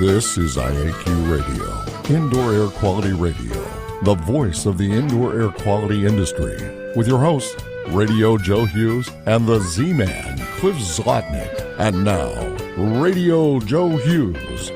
This is IAQ Radio, Indoor Air Quality Radio, the voice of the indoor air quality industry, with your hosts, Radio Joe Hughes and the Z-Man, Cliff Zlotnick. And now, Radio Joe Hughes.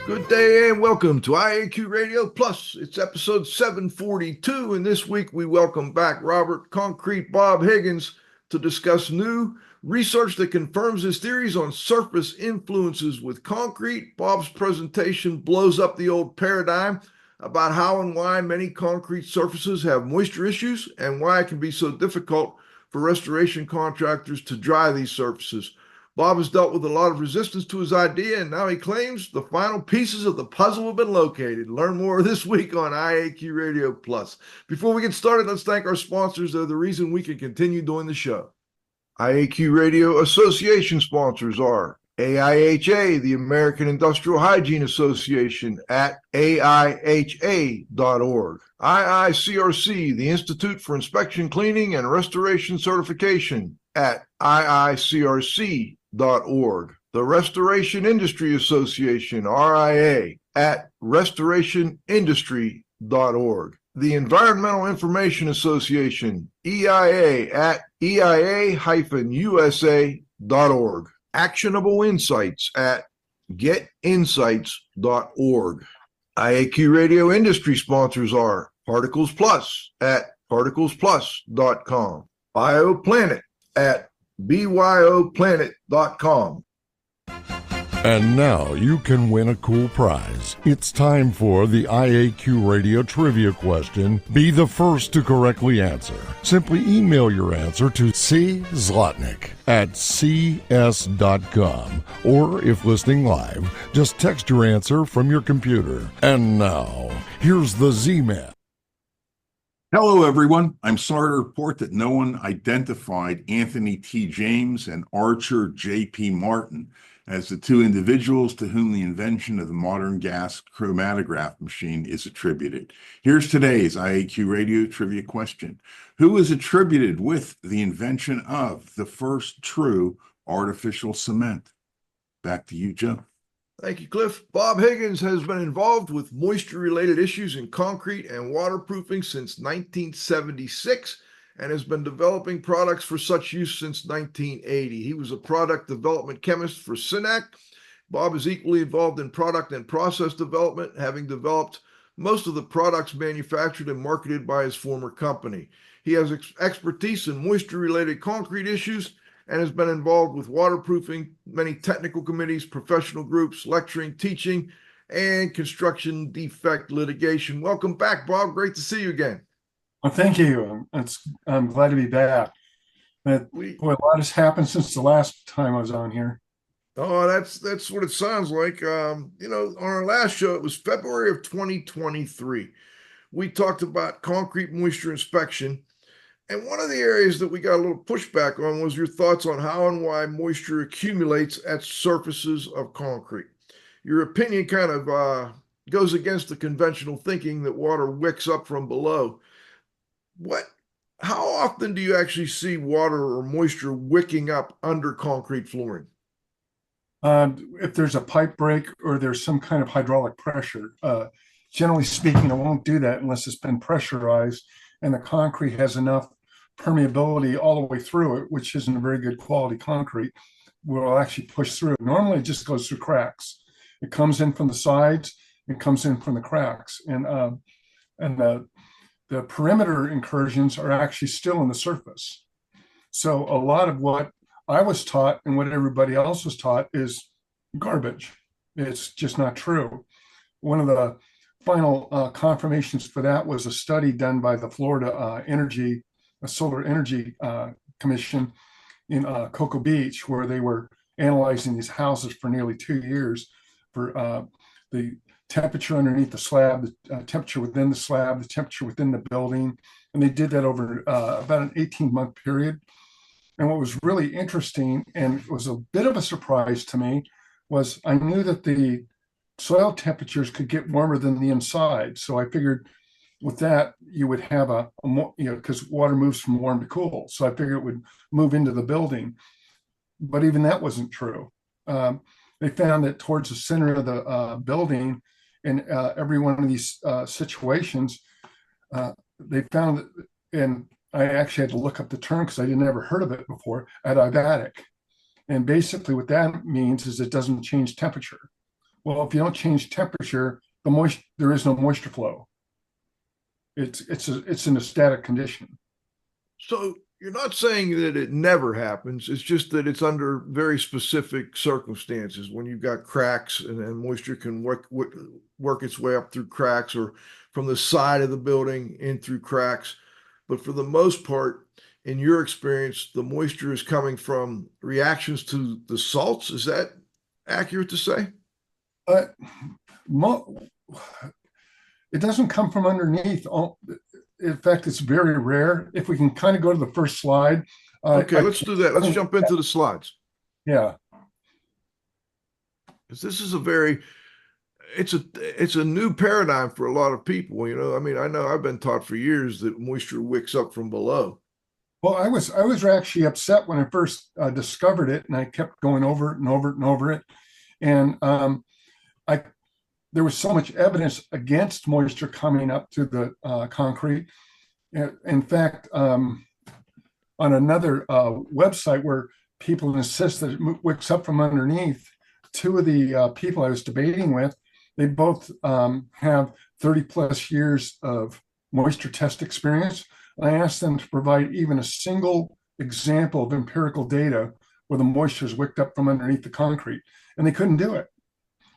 Good day and welcome to IAQ Radio Plus. It's episode 742, and this week we welcome back Robert Concrete Bob Higgins to discuss new research that confirms his theories on surface influences with concrete. Bob's presentation blows up the old paradigm about how and why many concrete surfaces have moisture issues and why it can be so difficult for restoration contractors to dry these surfaces. Bob has dealt with a lot of resistance to his idea, and now he claims the final pieces of the puzzle have been located. Learn more this week on IAQ Radio Plus. Before we get started, let's thank our sponsors. They're the reason we can continue doing the show. IAQ Radio Association sponsors are AIHA, the American Industrial Hygiene Association, at AIHA.org. IICRC, the Institute for Inspection, Cleaning, and Restoration Certification, at IICRC.org. The Restoration Industry Association, RIA, at restorationindustry.org. The Environmental Information Association, EIA, at EIA-USA.org. Actionable Insights at getinsights.org. IAQ Radio industry sponsors are Particles Plus at particlesplus.com. BioPlanet at byoplanet.com. And now you can win a cool prize. It's time for the IAQ Radio Trivia question. Be the first to correctly answer. Simply email your answer to czlotnick at cs.com. Or if listening live, just text your answer from your computer. And now, here's the Z-Man. Hello, everyone. I'm sorry to report that no one identified Anthony T. James and Archer J.P. Martin as the two individuals to whom the invention of the modern gas chromatograph machine is attributed. Here's today's IAQ Radio Trivia question. Who is attributed with the invention of the first true artificial cement? Back to you, Joe. Thank you, Cliff. Bob Higgins has been involved with moisture-related issues in concrete and waterproofing since 1976 and has been developing products for such use since 1980. He was a product development chemist for SINAK. Bob is equally involved in product and process development, having developed most of the products manufactured and marketed by his former company. He has expertise in moisture-related concrete issues and has been involved with waterproofing, many technical committees, professional groups, lecturing, teaching, and construction defect litigation. Welcome back, Bob. Great to see you again. Well, thank you. I'm glad to be back. Boy, a lot has happened since the last time I was on here. Oh, that's what it sounds like. On our last show, it was February of 2023. We talked about concrete moisture inspection. And one of the areas that we got a little pushback on was your thoughts on how and why moisture accumulates at surfaces of concrete. Your opinion kind of goes against the conventional thinking that water wicks up from below. How often do you actually see water or moisture wicking up under concrete flooring? If there's a pipe break or there's some kind of hydraulic pressure, generally speaking, it won't do that unless it's been pressurized and the concrete has enough permeability all the way through it, which isn't a very good quality concrete, will actually push through. Normally, it just goes through cracks. It comes in from the sides, it comes in from the cracks, and the perimeter incursions are actually still in the surface. So a lot of what I was taught and what everybody else was taught is garbage. It's just not true. One of the final confirmations for that was a study done by the Florida Solar Energy Commission in Cocoa Beach, where they were analyzing these houses for nearly 2 years for the temperature underneath the slab, the temperature within the slab, the temperature within the building. And they did that over about an 18-month period. And what was really interesting, and it was a bit of a surprise to me, was I knew that the soil temperatures could get warmer than the inside. So I figured with that, you would have because water moves from warm to cool. So I figured it would move into the building. But even that wasn't true. they found that towards the center of the building, in every one of these situations, they found that, and I actually had to look up the term because I had never heard of it before, adiabatic. And basically what that means is it doesn't change temperature. Well, if you don't change temperature, there is no moisture flow. It's in a static condition. So you're not saying that it never happens. It's just that it's under very specific circumstances when you've got cracks and moisture can work its way up through cracks or from the side of the building in through cracks. But for the most part, in your experience, the moisture is coming from reactions to the salts. Is that accurate to say? It doesn't come from underneath. In fact, it's very rare. If we can kind of go to the first slide. Okay, let's do that. Let's jump into the slides. Yeah. Because this is it's a new paradigm for a lot of people. I mean, I know I've been taught for years that moisture wicks up from below. Well, I was actually upset when I first discovered it, and I kept going over it and over it and over it. And there was so much evidence against moisture coming up to the concrete. In fact, on another website where people insist that it wicks up from underneath, two of the people I was debating with, they both have 30 plus years of moisture test experience. I asked them to provide even a single example of empirical data where the moisture is wicked up from underneath the concrete, and they couldn't do it.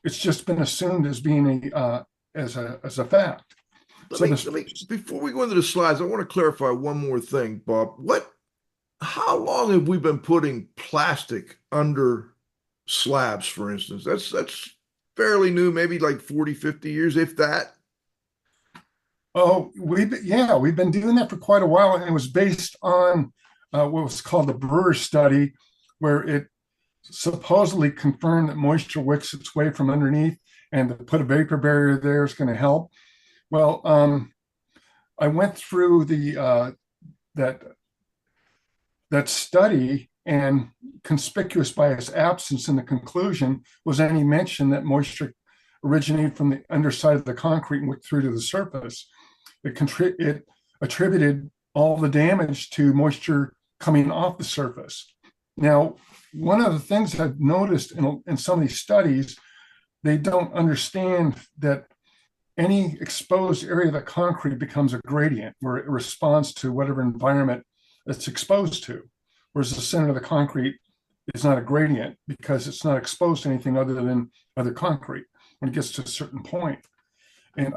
It's just been assumed as being as a fact. Before we go into the slides, I want to clarify one more thing, Bob. How long have we been putting plastic under slabs, for instance? That's fairly new, maybe like 40, 50 years, if that. Oh, we've been doing that for quite a while, and it was based on what was called the Brewer study, where it supposedly confirmed that moisture wicks its way from underneath, and to put a vapor barrier there is going to help. Well, I went through that study, and conspicuous by its absence in the conclusion was any mention that moisture originated from the underside of the concrete and went through to the surface. It attributed all the damage to moisture coming off the surface. Now, one of the things I've noticed in some of these studies, they don't understand that any exposed area of the concrete becomes a gradient where it responds to whatever environment it's exposed to, whereas the center of the concrete is not a gradient because it's not exposed to anything other than other concrete when it gets to a certain point. And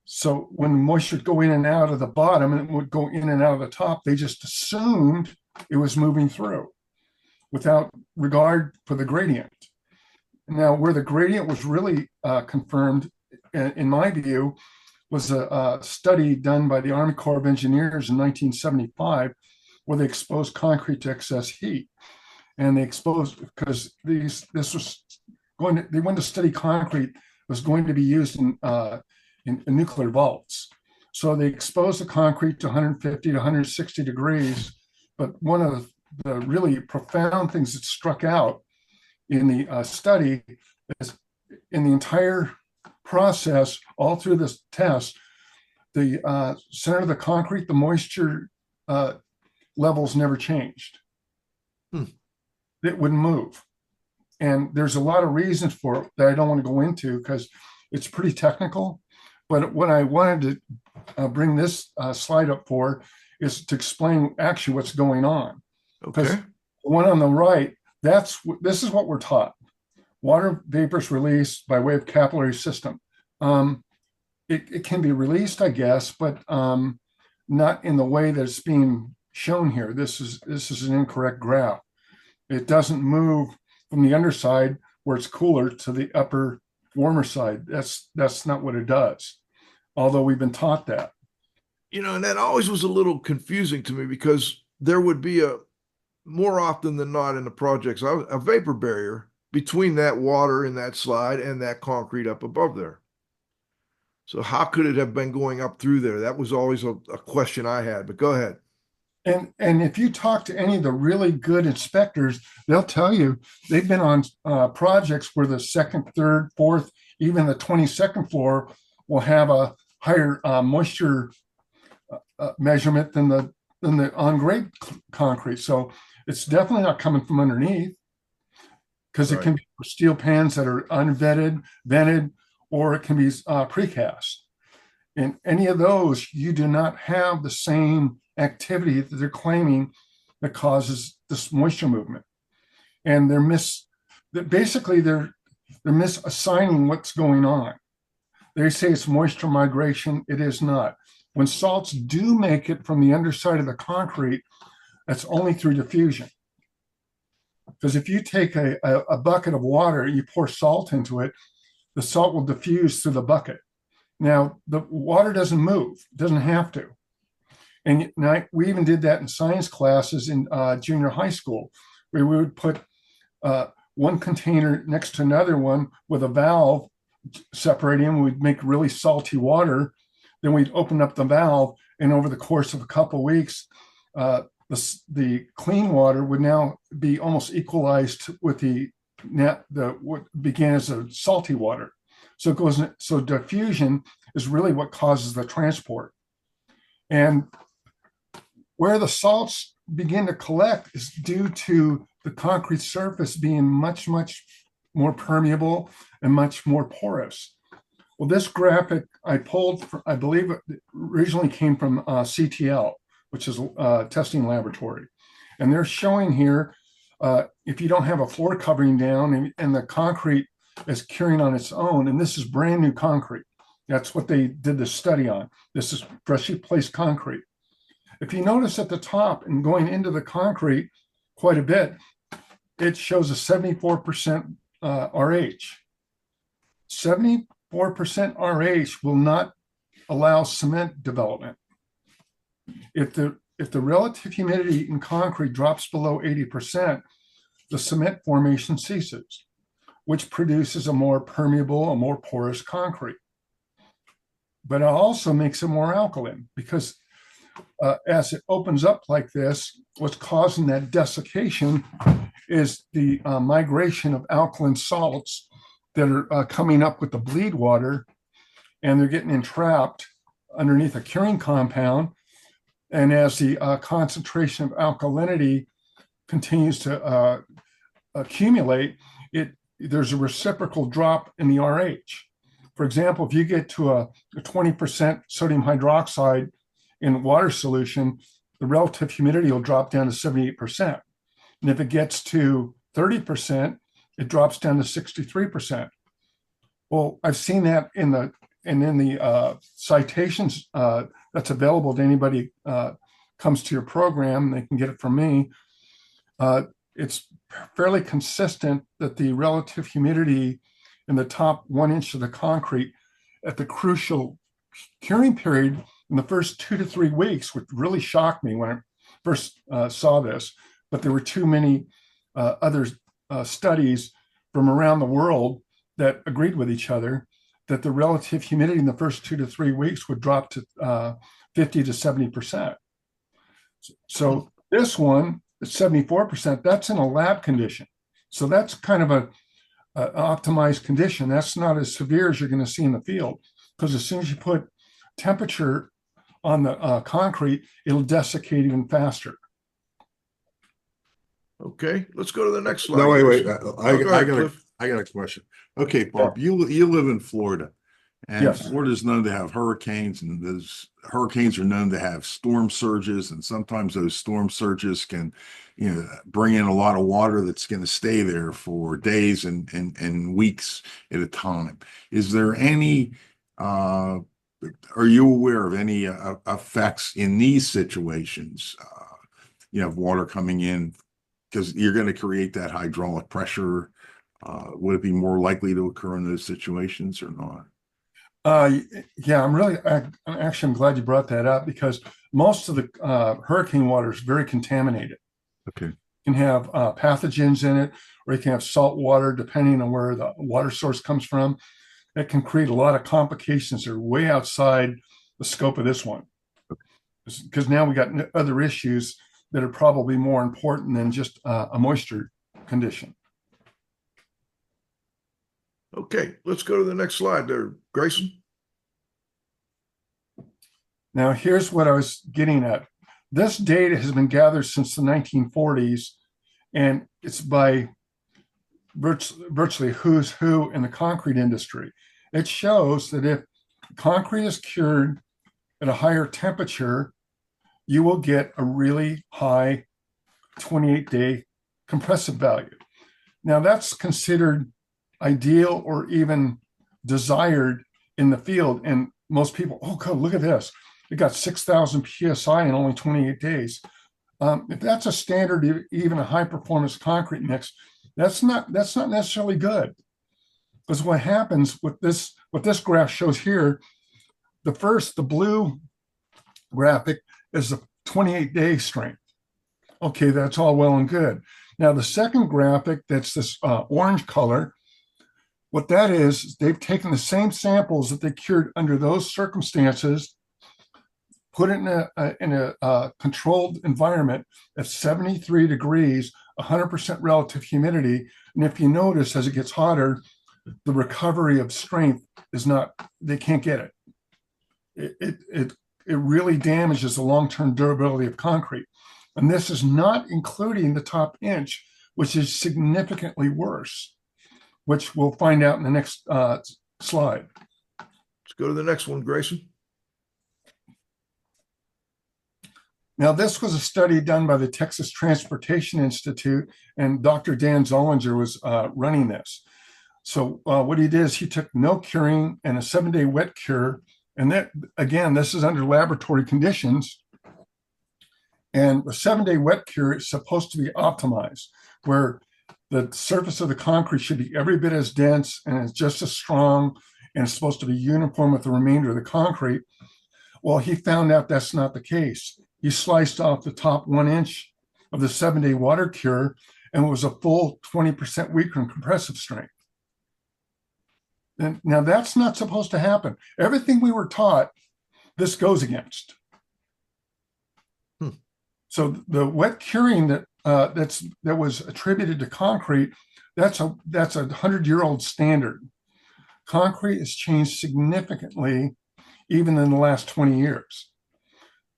so when moisture would go in and out of the bottom and it would go in and out of the top, they just assumed it was moving through without regard for the gradient. Now, where the gradient was really confirmed, in my view, was a study done by the Army Corps of Engineers in 1975, where they exposed concrete to excess heat. And they exposed, because they wanted to study concrete was going to be used in nuclear vaults. So they exposed the concrete to 150 to 160 degrees. But one of the really profound things that struck out in the study is in the entire process, all through this test, the center of the concrete, the moisture levels never changed. It wouldn't move. And there's a lot of reasons for it that I don't want to go into because it's pretty technical. But what I wanted to bring this slide up for is to explain actually what's going on. Okay. The one on the right, this is what we're taught. Water vapors released by way of capillary system. It can be released, I guess, but not in the way that it's being shown here. This is an incorrect graph. It doesn't move from the underside where it's cooler to the upper warmer side. That's not what it does, although we've been taught that. And that always was a little confusing to me because there would be more often than not in the projects, a vapor barrier between that water in that slide and that concrete up above there. So how could it have been going up through there? That was always a question I had, but go ahead. And if you talk to any of the really good inspectors, they'll tell you they've been on projects where the second, third, fourth, even the 22nd floor will have a higher moisture measurement than the on grade concrete. So it's definitely not coming from underneath, because it can be steel pans that are unvetted, vented, or it can be precast. In any of those, you do not have the same activity that they're claiming that causes this moisture movement. And they're misassigning what's going on. They say it's moisture migration. It is not. When salts do make it from the underside of the concrete, that's only through diffusion. Because if you take a bucket of water, you pour salt into it, the salt will diffuse through the bucket. Now, the water doesn't move, it doesn't have to. And we even did that in science classes in junior high school, where we would put one container next to another one with a valve separating them. We'd make really salty water. Then we'd open up the valve, and over the course of a couple of weeks, the clean water would now be almost equalized with what began as a salty water. So diffusion is really what causes the transport. And where the salts begin to collect is due to the concrete surface being much, much more permeable and much more porous. Well, this graphic I pulled, I believe it originally came from CTL, which is a testing laboratory. And they're showing here, if you don't have a floor covering down and the concrete is curing on its own, and this is brand new concrete. That's what they did the study on. This is freshly placed concrete. If you notice at the top and going into the concrete quite a bit, it shows a 74% RH. 74% RH will not allow cement development. If the relative humidity in concrete drops below 80%, the cement formation ceases, which produces a more permeable, a more porous concrete. But it also makes it more alkaline, because as it opens up like this, what's causing that desiccation is the migration of alkaline salts that are coming up with the bleed water, and they're getting entrapped underneath a curing compound. And as the concentration of alkalinity continues to accumulate, there's a reciprocal drop in the RH. For example, if you get to a 20% sodium hydroxide in water solution, the relative humidity will drop down to 78%. And if it gets to 30%, it drops down to 63%. Well, I've seen that in the citations that's available to anybody comes to your program. They can get it from me. It's fairly consistent that the relative humidity in the top 1 inch of the concrete at the crucial curing period in the first 2 to 3 weeks, which really shocked me when I first saw this. But there were too many other studies from around the world that agreed with each other that the relative humidity in the first 2 to 3 weeks would drop to 50 to 70%. So this one, 74%, that's in a lab condition. So that's kind of an optimized condition. That's not as severe as you're going to see in the field, because as soon as you put temperature on the concrete, it'll desiccate even faster. Okay, let's go to the next slide. No, wait. I got a question. Okay, Barb, you live in Florida, and Yes. Florida is known to have hurricanes, and those hurricanes are known to have storm surges, and sometimes those storm surges can, bring in a lot of water that's going to stay there for days and weeks at a time. Is there any? Are you aware of any effects in these situations? Water coming in, because you're going to create that hydraulic pressure. Would it be more likely to occur in those situations or not? Yeah, I'm glad you brought that up, because most of the hurricane water is very contaminated. Okay. You can have pathogens in it, or you can have salt water, depending on where the water source comes from. It can create a lot of complications that are way outside the scope of this one. because now we got other issues that are probably more important than just a moisture condition. Okay, let's go to the next slide there, Grayson. Now, here's what I was getting at. This data has been gathered since the 1940s, and it's by virtually who's who in the concrete industry. It shows that if concrete is cured at a higher temperature, you will get a really high 28-day compressive value. Now, that's considered ideal or even desired in the field. And most people, oh, God, look at this. It got 6,000 PSI in only 28 days. If that's a standard, even a high performance concrete mix, that's not necessarily good. Because what happens with this, what this graph shows here, the blue graphic is the 28-day strength. Okay, that's all well and good. Now, the second graphic, that's this orange color, what that is, they've taken the same samples that they cured under those circumstances, put it in a controlled environment at 73 degrees, 100% relative humidity. And if you notice, as it gets hotter, the recovery of strength is not, they can't get it. It really damages the long-term durability of concrete. And this is not including the top inch, which is significantly worse, which we'll find out in the next slide. Let's go to the next one, Grayson. Now, this was a study done by the Texas Transportation Institute, and Dr. Dan Zollinger was running this. So what he did is he took no curing and a 7-day wet cure. And that, again, this is under laboratory conditions. And the 7-day wet cure is supposed to be optimized, where the surface of the concrete should be every bit as dense and it's just as strong, and it's supposed to be uniform with the remainder of the concrete. Well, he found out that's not the case. He sliced off the top 1 inch of the 7-day water cure, and it was a full 20% weaker in compressive strength. And now that's not supposed to happen. Everything we were taught, this goes against. So the wet curing that was attributed to concrete, that's a 100-year-old standard. Concrete has changed significantly, even in the last 20 years.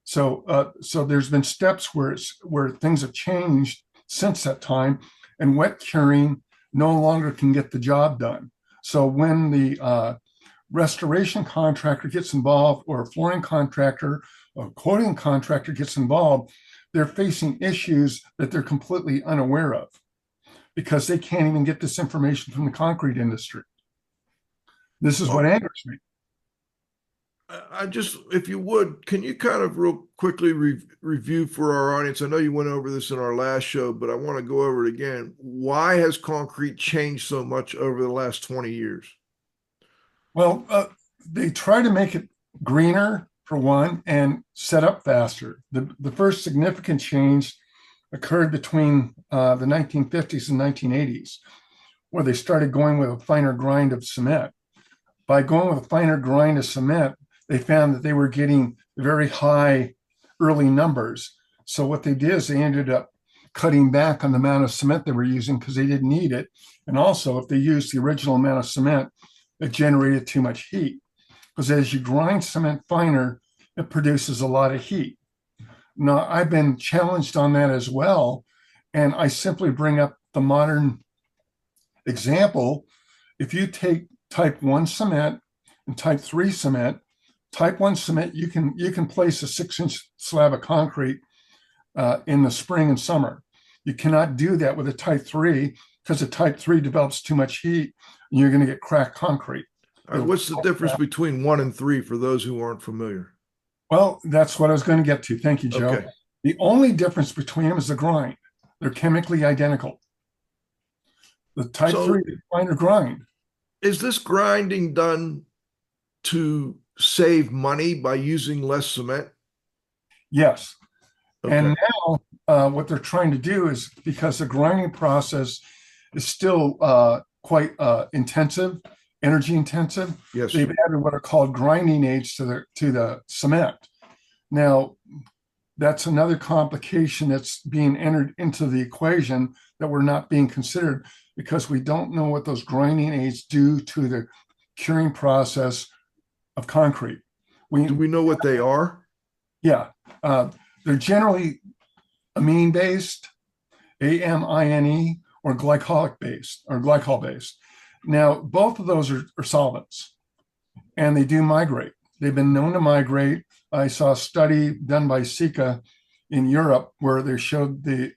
So there's been steps where things have changed since that time, and wet curing no longer can get the job done. So when the restoration contractor gets involved, or a flooring contractor or coating contractor gets involved, they're facing issues that they're completely unaware of because they can't even get this information from the concrete industry. This is what angers me. I just, if you would, can you kind of real quickly review for our audience? I know you went over this in our last show, but I want to go over it again. Why has concrete changed so much over the last 20 years? Well, they try to make it greener, for one, and set up faster. The first significant change occurred between the 1950s and 1980s, where they started going with a finer grind of cement. By going with a finer grind of cement, they found that they were getting very high early numbers. So what they did is they ended up cutting back on the amount of cement they were using because they didn't need it. And also, if they used the original amount of cement, it generated too much heat. Because as you grind cement finer, it produces a lot of heat. Now, I've been challenged on that as well. And I simply bring up the modern example. If you take type 1 cement and type 3 cement, type 1 cement, you can place a 6-inch slab of concrete in the spring and summer. You cannot do that with a type 3 because the type 3 develops too much heat and you're going to get cracked concrete. What's the difference between 1 and 3 for those who aren't familiar? Well, that's what I was going to get to. Thank you, Joe. Okay. The only difference between them is the grind. They're chemically identical. The type 3 is finer grind. Is this grinding done to save money by using less cement? Yes. Okay. And now what they're trying to do is, because the grinding process is still quite intensive, energy intensive. Yes. They've added what are called grinding aids to the cement. Now, that's another complication that's being entered into the equation that we're not being considered because we don't know what those grinding aids do to the curing process of concrete. Do we know what they are? Yeah, they're generally amine based, amine, or glycolic based, or glycol based. Now, both of those are solvents, and they do migrate. They've been known to migrate. I saw a study done by SINAK in Europe where they showed the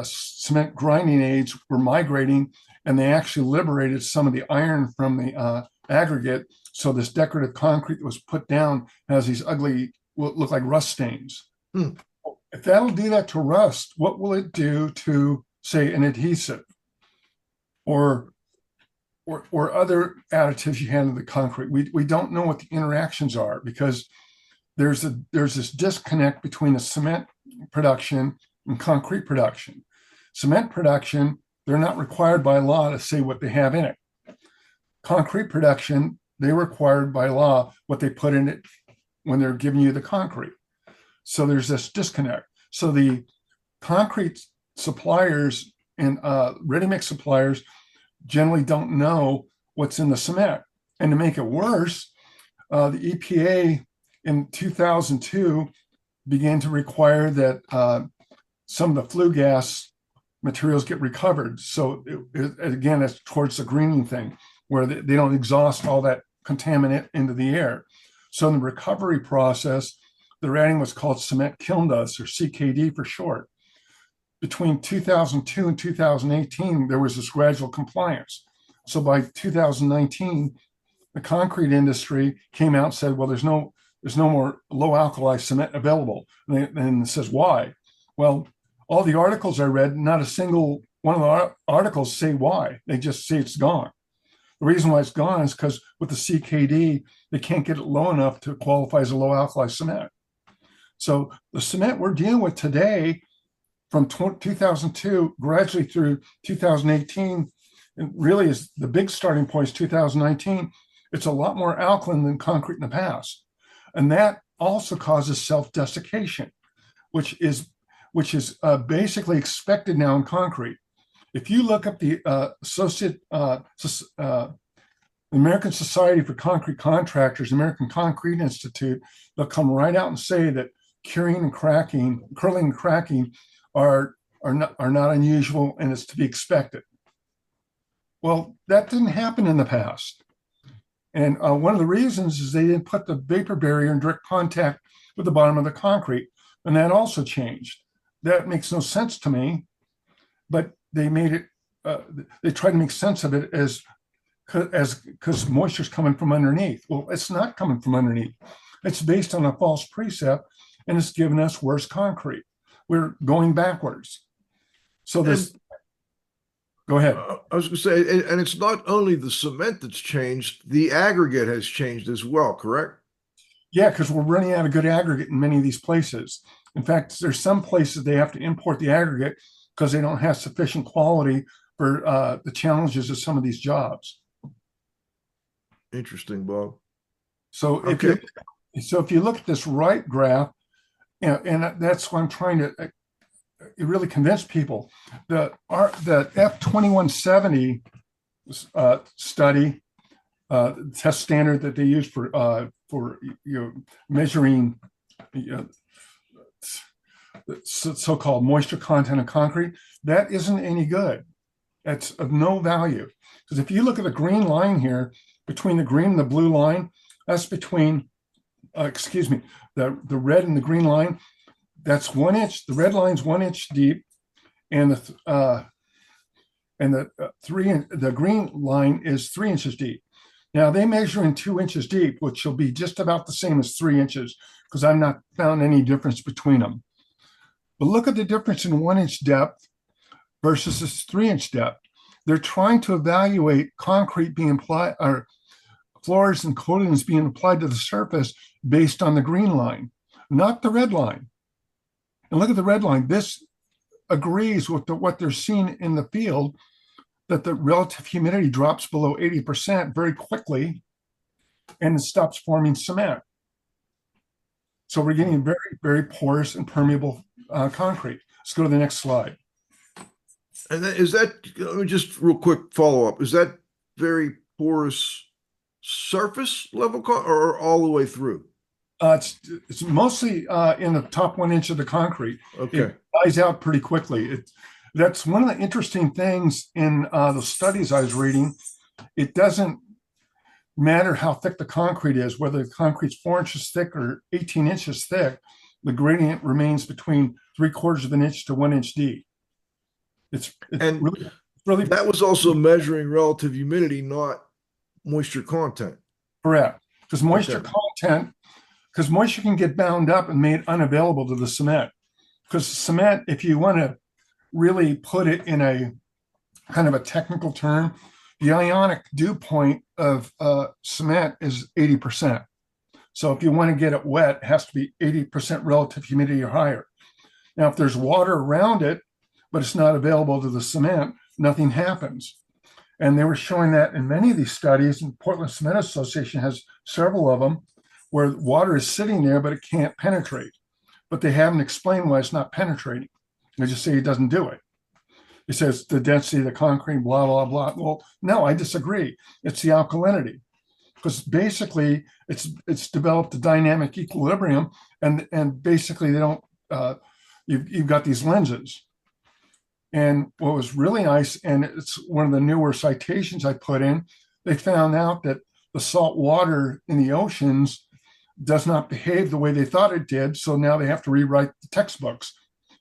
cement grinding aids were migrating, and they actually liberated some of the iron from the aggregate. So this decorative concrete that was put down has these ugly, what look like rust stains. If that'll do that to rust, what will it do to, say, an adhesive or other additives you hand to the concrete? We don't know what the interactions are because there's this disconnect between the cement production and concrete production. Cement production, they're not required by law to say what they have in it. Concrete production, they're required by law what they put in it when they're giving you the concrete. So there's this disconnect. So the concrete suppliers and ready-mix suppliers generally don't know what's in the cement. And to make it worse, the EPA in 2002 began to require that some of the flue gas materials get recovered. So again, it's towards the greening thing, where they don't exhaust all that contaminant into the air. So in the recovery process, they're adding what's called cement kiln dust, or CKD for short. Between 2002 and 2018, there was this gradual compliance. So by 2019, the concrete industry came out and said, well, there's no more low alkali cement available. And it says, why? Well, all the articles I read, not a single one of the articles say why. They just say it's gone. The reason why it's gone is because with the CKD, they can't get it low enough to qualify as a low alkali cement. So the cement we're dealing with today from 2002 gradually through 2018, and really is the big starting point is 2019. It's a lot more alkaline than concrete in the past. And that also causes self-desiccation, which is basically expected now in concrete. If you look up the American Society for Concrete Contractors, American Concrete Institute, they'll come right out and say that curling and cracking are not unusual and it's to be expected. Well, that didn't happen in the past. And one of the reasons is they didn't put the vapor barrier in direct contact with the bottom of the concrete. And that also changed. That makes no sense to me, but they made it, they tried to make sense of it as because moisture's coming from underneath. Well, it's not coming from underneath. It's based on a false precept, and it's giving us worse concrete. We're going backwards. So this, go ahead. I was going to say, and it's not only the cement that's changed, the aggregate has changed as well, correct? Yeah, because we're running out of good aggregate in many of these places. In fact, there's some places they have to import the aggregate because they don't have sufficient quality for the challenges of some of these jobs. Interesting, Bob. So if you look at this right graph, and that's what I'm trying to really convince people. The F2170 study, test standard that they use for measuring the so-called moisture content of concrete, that isn't any good. That's of no value. Because if you look at the green line here, between the green and the blue line, that's between, the red and the green line, that's 1 inch. The red line's 1 inch deep, and the green line is 3 inches deep. Now they measure in 2 inches deep, which will be just about the same as 3 inches, because I've not found any difference between them. But look at the difference in 1 inch depth versus this 3 inch depth. They're trying to evaluate concrete being applied, or floors and coatings being applied to the surface based on the green line, not the red line. And look at the red line. This agrees with what they're seeing in the field, that the relative humidity drops below 80% very quickly and it stops forming cement. So we're getting very, very porous and permeable concrete. Let's go to the next slide. And then let me just real quick follow up. Is that very porous surface level or all the way through? It's mostly in the top 1 inch of the concrete. Okay. It dries out pretty quickly. That's one of the interesting things in the studies I was reading. It doesn't matter how thick the concrete is, whether the concrete's 4 inches thick or 18 inches thick, the gradient remains between 3/4 of an inch to 1 inch deep. It's really that was also measuring relative humidity, not moisture content. Correct. Because moisture can get bound up and made unavailable to the cement. Because cement, if you want to really put it in a kind of a technical term, the ionic dew point of cement is 80%. So if you want to get it wet, it has to be 80% relative humidity or higher. Now, if there's water around it, but it's not available to the cement, nothing happens. And they were showing that in many of these studies, and Portland Cement Association has several of them, where water is sitting there, but it can't penetrate. But they haven't explained why it's not penetrating. They just say it doesn't do it. It says the density of the concrete, blah, blah, blah. Well, no, I disagree. It's the alkalinity. Because basically it's developed a dynamic equilibrium, and basically they don't, you've got these lenses. And what was really nice, and it's one of the newer citations I put in, they found out that the salt water in the oceans does not behave the way they thought it did. So now they have to rewrite the textbooks,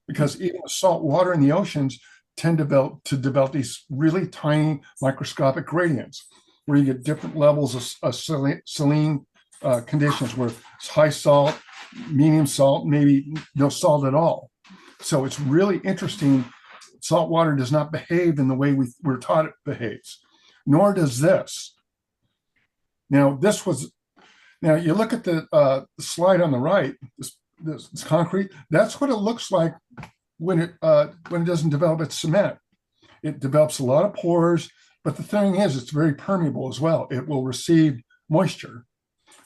because even the salt water in the oceans tend to develop these really tiny microscopic gradients where you get different levels of saline conditions, where it's high salt, medium salt, maybe no salt at all. So it's really interesting. Salt water does not behave in the way we're taught it behaves, nor does this. Now you look at the slide on the right, this concrete, that's what it looks like when it doesn't develop its cement. It develops a lot of pores, but the thing is, it's very permeable as well. It will receive moisture.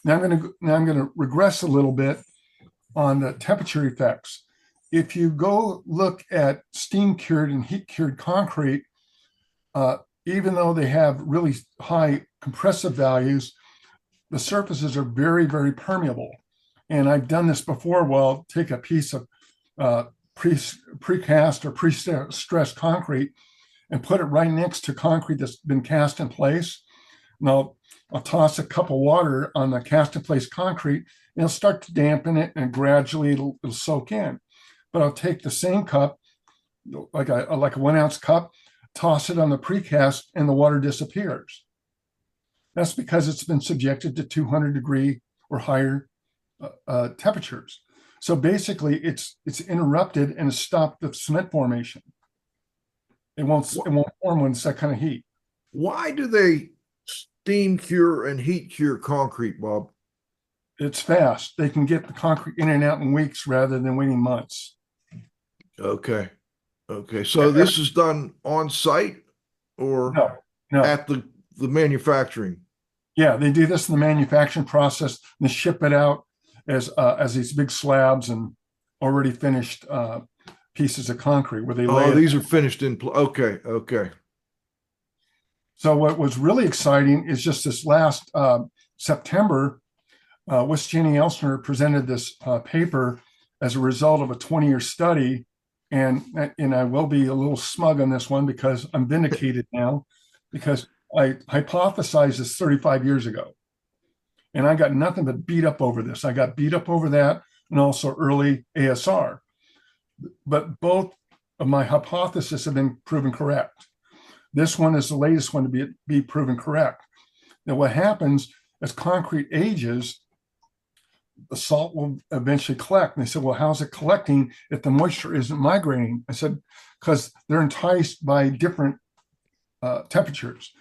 Now I'm going to regress a little bit on the temperature effects. If you go look at steam cured and heat cured concrete, even though they have really high compressive values, the surfaces are very, very permeable. And I've done this before. Well, take a piece of precast or pre-stressed concrete and put it right next to concrete that's been cast in place. Now I'll toss a cup of water on the cast in place concrete, and it'll start to dampen it, and gradually it'll soak in. But I'll take the same cup, like a 1 ounce cup, toss it on the precast, and the water disappears. That's because it's been subjected to 200 degree or higher temperatures. So basically, it's interrupted and has stopped the cement formation. It won't form when it's that kind of heat. Why do they steam cure and heat cure concrete, Bob? It's fast. They can get the concrete in and out in weeks rather than waiting months. Okay. So this is done on site or no. at the manufacturing? Yeah, they do this in the manufacturing process, and they ship it out as these big slabs and already finished pieces of concrete where they lay. Oh, these are finished in. Okay. So what was really exciting is just this last September, West Jenny Elsner presented this paper as a result of a 20-year study. And I will be a little smug on this one because I'm vindicated now, because I hypothesized this 35 years ago. And I got nothing but beat up over this. I got beat up over that and also early ASR. But both of my hypotheses have been proven correct. This one is the latest one to be proven correct. Now, what happens as concrete ages, the salt will eventually collect. And they said, well, how's it collecting if the moisture isn't migrating? I said, because they're enticed by different temperatures.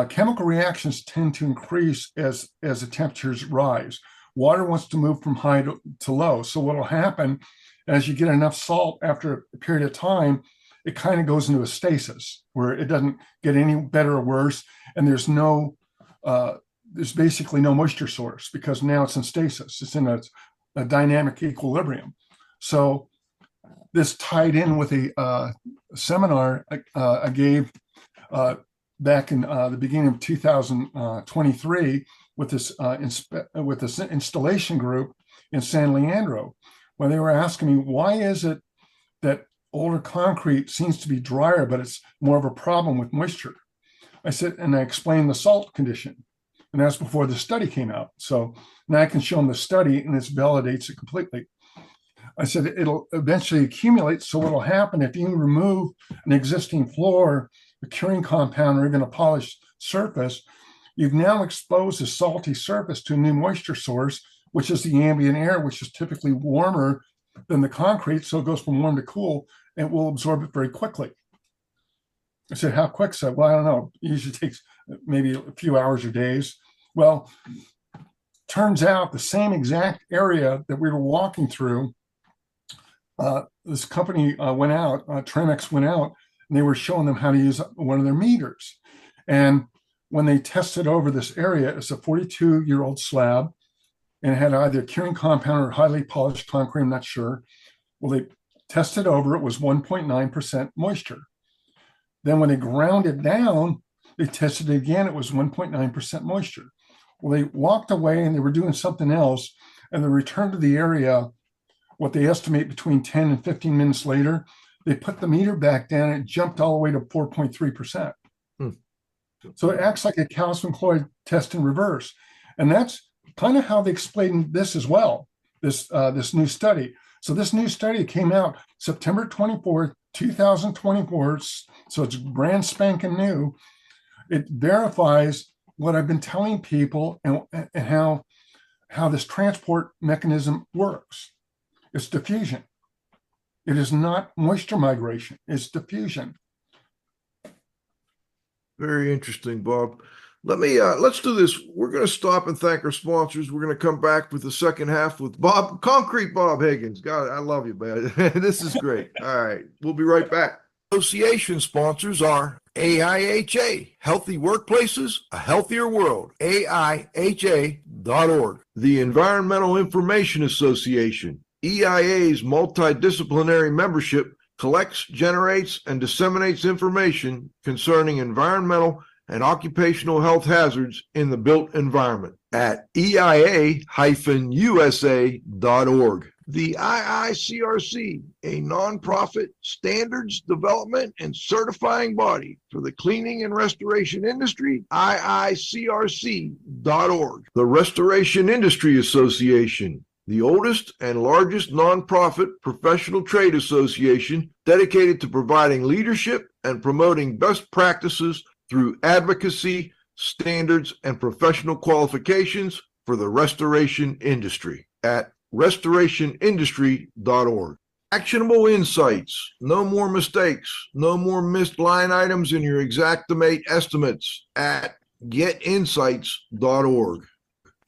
Chemical reactions tend to increase as the temperatures rise. Water wants to move from high to low. So what will happen as you get enough salt after a period of time, it kind of goes into a stasis where it doesn't get any better or worse. And there's basically no moisture source because now it's in stasis. It's in a a dynamic equilibrium. So this tied in with a seminar I gave back in the beginning of 2023 with this installation group in San Leandro, where they were asking me, why is it that older concrete seems to be drier, but it's more of a problem with moisture? I said, and I explained the salt condition. And that's before the study came out. So now I can show them the study and it validates it completely. I said, it'll eventually accumulate. So what'll happen if you remove an existing floor, a curing compound, or even a polished surface, you've now exposed a salty surface to a new moisture source, which is the ambient air, which is typically warmer than the concrete. So it goes from warm to cool and will absorb it very quickly. I said, how quick? So, well, I don't know. It usually takes maybe a few hours or days. Well, turns out the same exact area that we were walking through, this company went out, Tremex went out, and they were showing them how to use one of their meters. And when they tested over this area, it's a 42-year-old slab, and it had either curing compound or highly polished concrete, I'm not sure. Well, they tested over, it was 1.9% moisture. Then when they ground it down, they tested it again, it was 1.9% moisture. Well, they walked away and they were doing something else, and they returned to the area, what they estimate between 10 and 15 minutes later. They put the meter back down and it jumped all the way to 4.3%. So it acts like a calcium chloride test in reverse. And that's kind of how they explained this as well, this new study. So this new study came out September 24th, 2024. So it's brand spanking new. It verifies what I've been telling people and how this transport mechanism works. It's diffusion. It is not moisture migration. It's diffusion. Very interesting, Bob. Let's do this. We're going to stop and thank our sponsors. We're going to come back with the second half with Concrete Bob Higgins. God, I love you, man. This is great. All right. We'll be right back. Association sponsors are AIHA, Healthy Workplaces, A Healthier World, AIHA.org. The Environmental Information Association, EIA's multidisciplinary membership collects, generates, and disseminates information concerning environmental and occupational health hazards in the built environment at EIA-USA.org. The IICRC, a nonprofit standards development and certifying body for the cleaning and restoration industry, IICRC.org. The Restoration Industry Association, the oldest and largest nonprofit professional trade association dedicated to providing leadership and promoting best practices through advocacy, standards, and professional qualifications for the restoration industry at restorationindustry.org. Actionable insights, no more mistakes, no more missed line items in your Xactimate estimates at getinsights.org.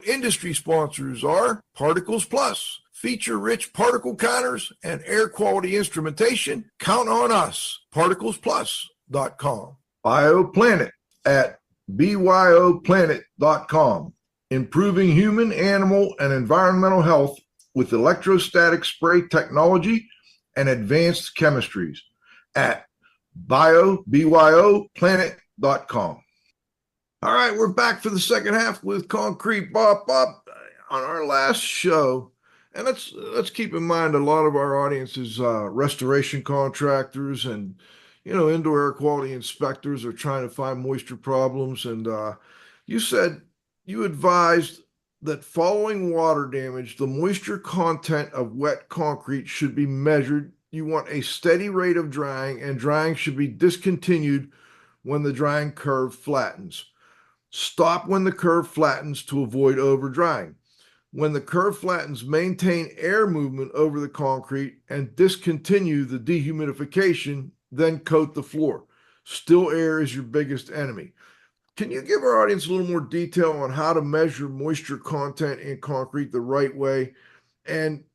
Industry sponsors are Particles Plus, feature-rich particle counters and air quality instrumentation. Count on us, particlesplus.com. BioPlanet at byoplanet.com, improving human, animal, and environmental health with electrostatic spray technology and advanced chemistries at byoplanet.com. All right, we're back for the second half with Concrete Bob. Bob, on our last show, and let's keep in mind a lot of our audience is restoration contractors and indoor air quality inspectors are trying to find moisture problems. And you said you advised that following water damage, the moisture content of wet concrete should be measured. You want a steady rate of drying, and drying should be discontinued when the drying curve flattens. Stop when the curve flattens to avoid over drying. When the curve flattens, maintain air movement over the concrete and discontinue the dehumidification, then coat the floor. Still air is your biggest enemy. Can you give our audience a little more detail on how to measure moisture content in concrete the right way? And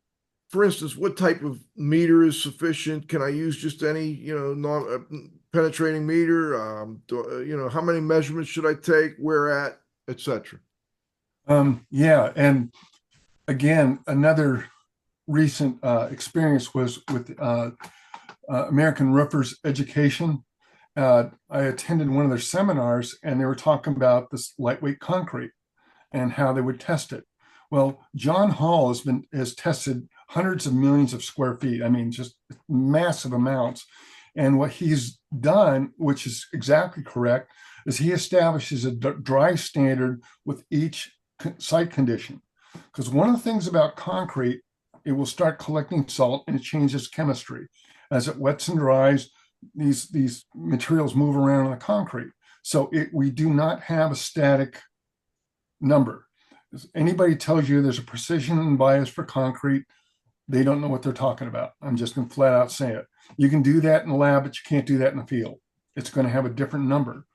for instance, what type of meter is sufficient? Can I use just any, non-penetrating meter? How many measurements should I take? Where at, etc.? Yeah, and again, another recent experience was with American Roofers Education. I attended one of their seminars, and they were talking about this lightweight concrete and how they would test it. Well, John Hall has tested hundreds of millions of square feet. I mean, just massive amounts. And what he's done, which is exactly correct, is he establishes a dry standard with each site condition. Because one of the things about concrete, it will start collecting salt and it changes chemistry. As it wets and dries, these materials move around in the concrete. So we do not have a static number. If anybody tells you there's a precision bias for concrete, they don't know what they're talking about. I'm just going to flat out say it. You can do that in the lab, but you can't do that in the field. It's going to have a different number.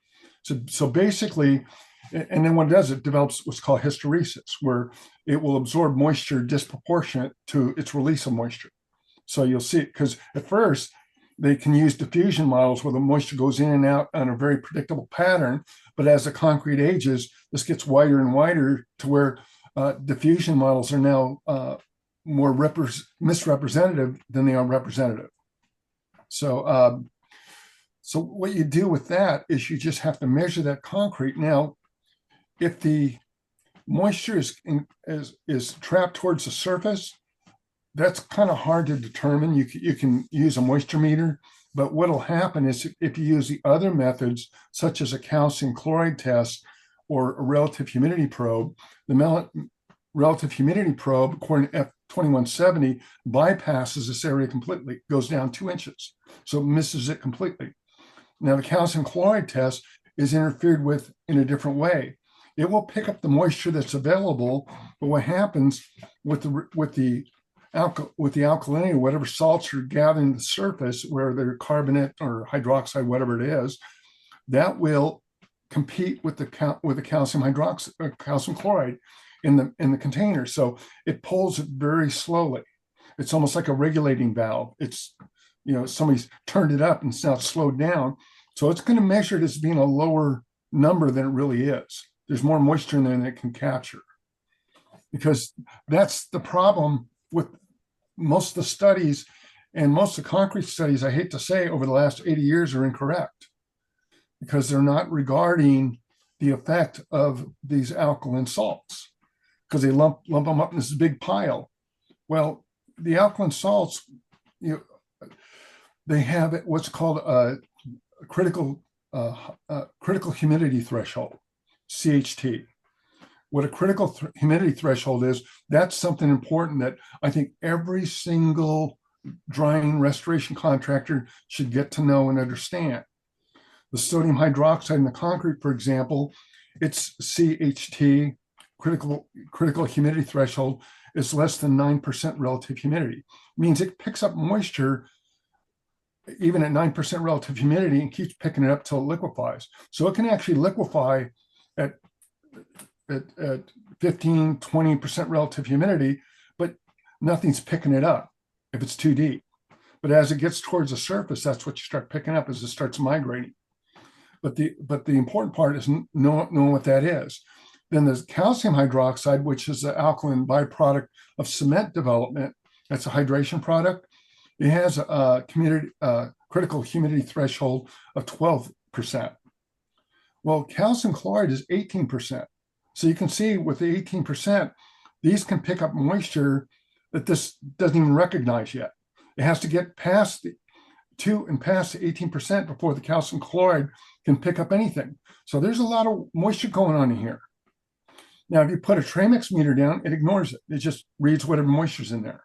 So basically, and then what it does, it develops what's called hysteresis, where it will absorb moisture disproportionate to its release of moisture. So you'll see it, because at first they can use diffusion models where the moisture goes in and out on a very predictable pattern. But as the concrete ages, this gets wider and wider to where diffusion models are now more misrepresentative than they are representative. So what you do with that is you just have to measure that concrete. Now, if the moisture is trapped towards the surface, that's kind of hard to determine. You can use a moisture meter, but what'll happen is if you use the other methods, such as a calcium chloride test or a relative humidity probe, the relative humidity probe, according to F2170, bypasses this area completely, goes down 2 inches, so it misses it completely. Now, the calcium chloride test is interfered with in a different way. It will pick up the moisture that's available, but what happens with the alkalinity, whatever salts are gathering the surface, where they're carbonate or hydroxide, whatever it is, that will compete with the calcium hydroxide or calcium chloride in the container. So it pulls it very slowly. It's almost like a regulating valve. It's, somebody's turned it up and it's now slowed down. So it's going to measure it as being a lower number than it really is. There's more moisture in there than it can capture, because that's the problem with most of the studies, and most of the concrete studies, I hate to say, over the last 80 years are incorrect, because they're not regarding the effect of these alkaline salts, because they lump them up in this big pile. Well, the alkaline salts, they have what's called a critical humidity threshold, CHT. What a critical humidity threshold is, that's something important that I think every single drying restoration contractor should get to know and understand. The sodium hydroxide in the concrete, for example, its CHT, critical humidity threshold, is less than 9% relative humidity. It means it picks up moisture even at 9% relative humidity and keeps picking it up till it liquefies. So it can actually liquefy at 15, 20% relative humidity, but nothing's picking it up if it's too deep. But as it gets towards the surface, that's what you start picking up as it starts migrating. But the important part is knowing what that is. Then there's calcium hydroxide, which is the alkaline byproduct of cement development. That's a hydration product. It has a critical humidity threshold of 12%. Well, calcium chloride is 18%. So you can see with the 18%, these can pick up moisture that this doesn't even recognize yet. It has to get past the 18% before the calcium chloride can pick up anything. So there's a lot of moisture going on in here. Now, if you put a Tramex meter down, it ignores it. It just reads whatever moisture's in there.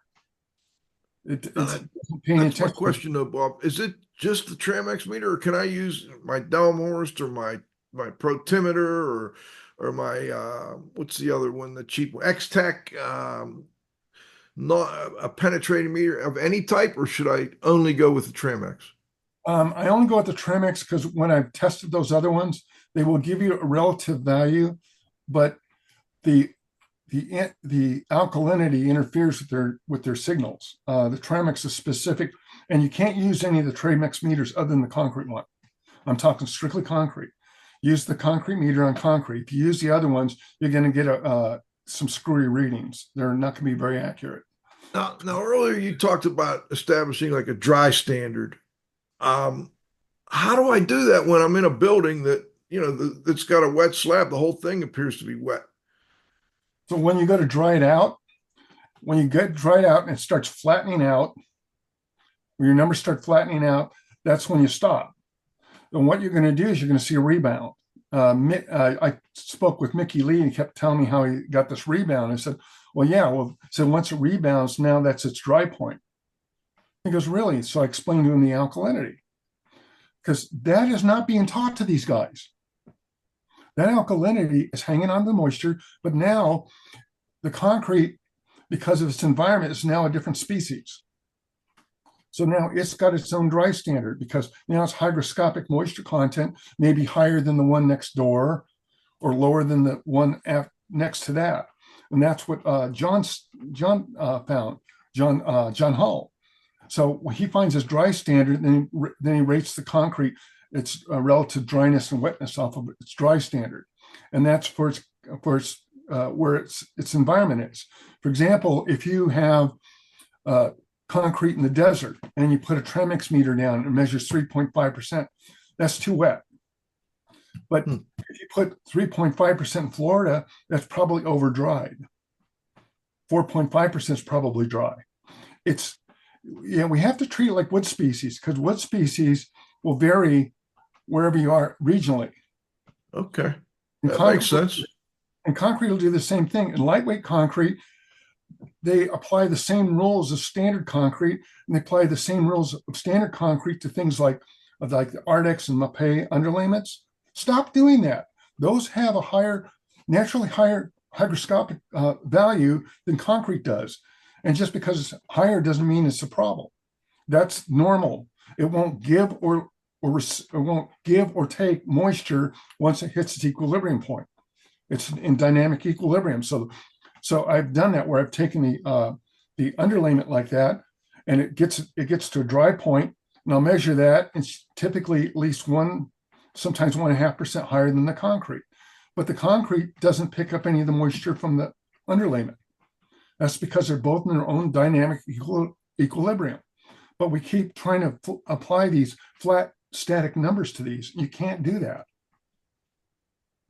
That's my question, though, Bob. Is it just the Tramex meter, or can I use my Delmhorst or my Protimeter or my what's the other one, the cheap one, X-Tech, not a penetrating meter of any type, or should I only go with the Tramex? I only go with the Tramex because when I've tested those other ones, they will give you a relative value, but the alkalinity interferes with their signals. The Tramex is specific, and you can't use any of the Tramex meters other than the concrete one. I'm talking strictly concrete. Use the concrete meter on concrete. If you use the other ones, you're going to get some screwy readings. They're not going to be very accurate. Now, earlier you talked about establishing like a dry standard. How do I do that when I'm in a building that, that's got a wet slab? The whole thing appears to be wet. So when you go to dry it out, when you get dried out and it starts flattening out, when your numbers start flattening out, that's when you stop. And what you're going to do is you're going to see a rebound. I spoke with Mickey Lee and he kept telling me how he got this rebound. I said, well, yeah, so once it rebounds, now that's its dry point. He goes, really? So I explained to him the alkalinity, because that is not being taught to these guys. That alkalinity is hanging on to the moisture, but now the concrete, because of its environment, is now a different species. So now it's got its own dry standard, because now its hygroscopic moisture content may be higher than the one next door or lower than the one next to that. And that's what John found, John Hull. So when he finds his dry standard, then he rates the concrete, its relative dryness and wetness off of its dry standard. And that's for where its environment is. For example, if you have concrete in the desert and you put a Tremix meter down and it measures 3.5%, that's too wet. But if you put 3.5% in Florida, that's probably over dried. 4.5% is probably dry. We have to treat it like wood species, because wood species will vary wherever you are regionally. Okay, that makes sense. And concrete will do the same thing. In lightweight concrete, they apply the same rules as standard concrete, and they apply the same rules of standard concrete to things like the Ardex and Mapei underlayments. Stop doing that. Those have a naturally higher hygroscopic value than concrete does. And just because it's higher doesn't mean it's a problem. That's normal. It won't give or take moisture once it hits its equilibrium point. It's in dynamic equilibrium. So I've done that where I've taken the underlayment like that, and it gets to a dry point, and I'll measure that. It's typically at least sometimes 1.5% higher than the concrete. But the concrete doesn't pick up any of the moisture from the underlayment. That's because they're both in their own dynamic equilibrium. But we keep trying to apply these flat static numbers to these. You can't do that.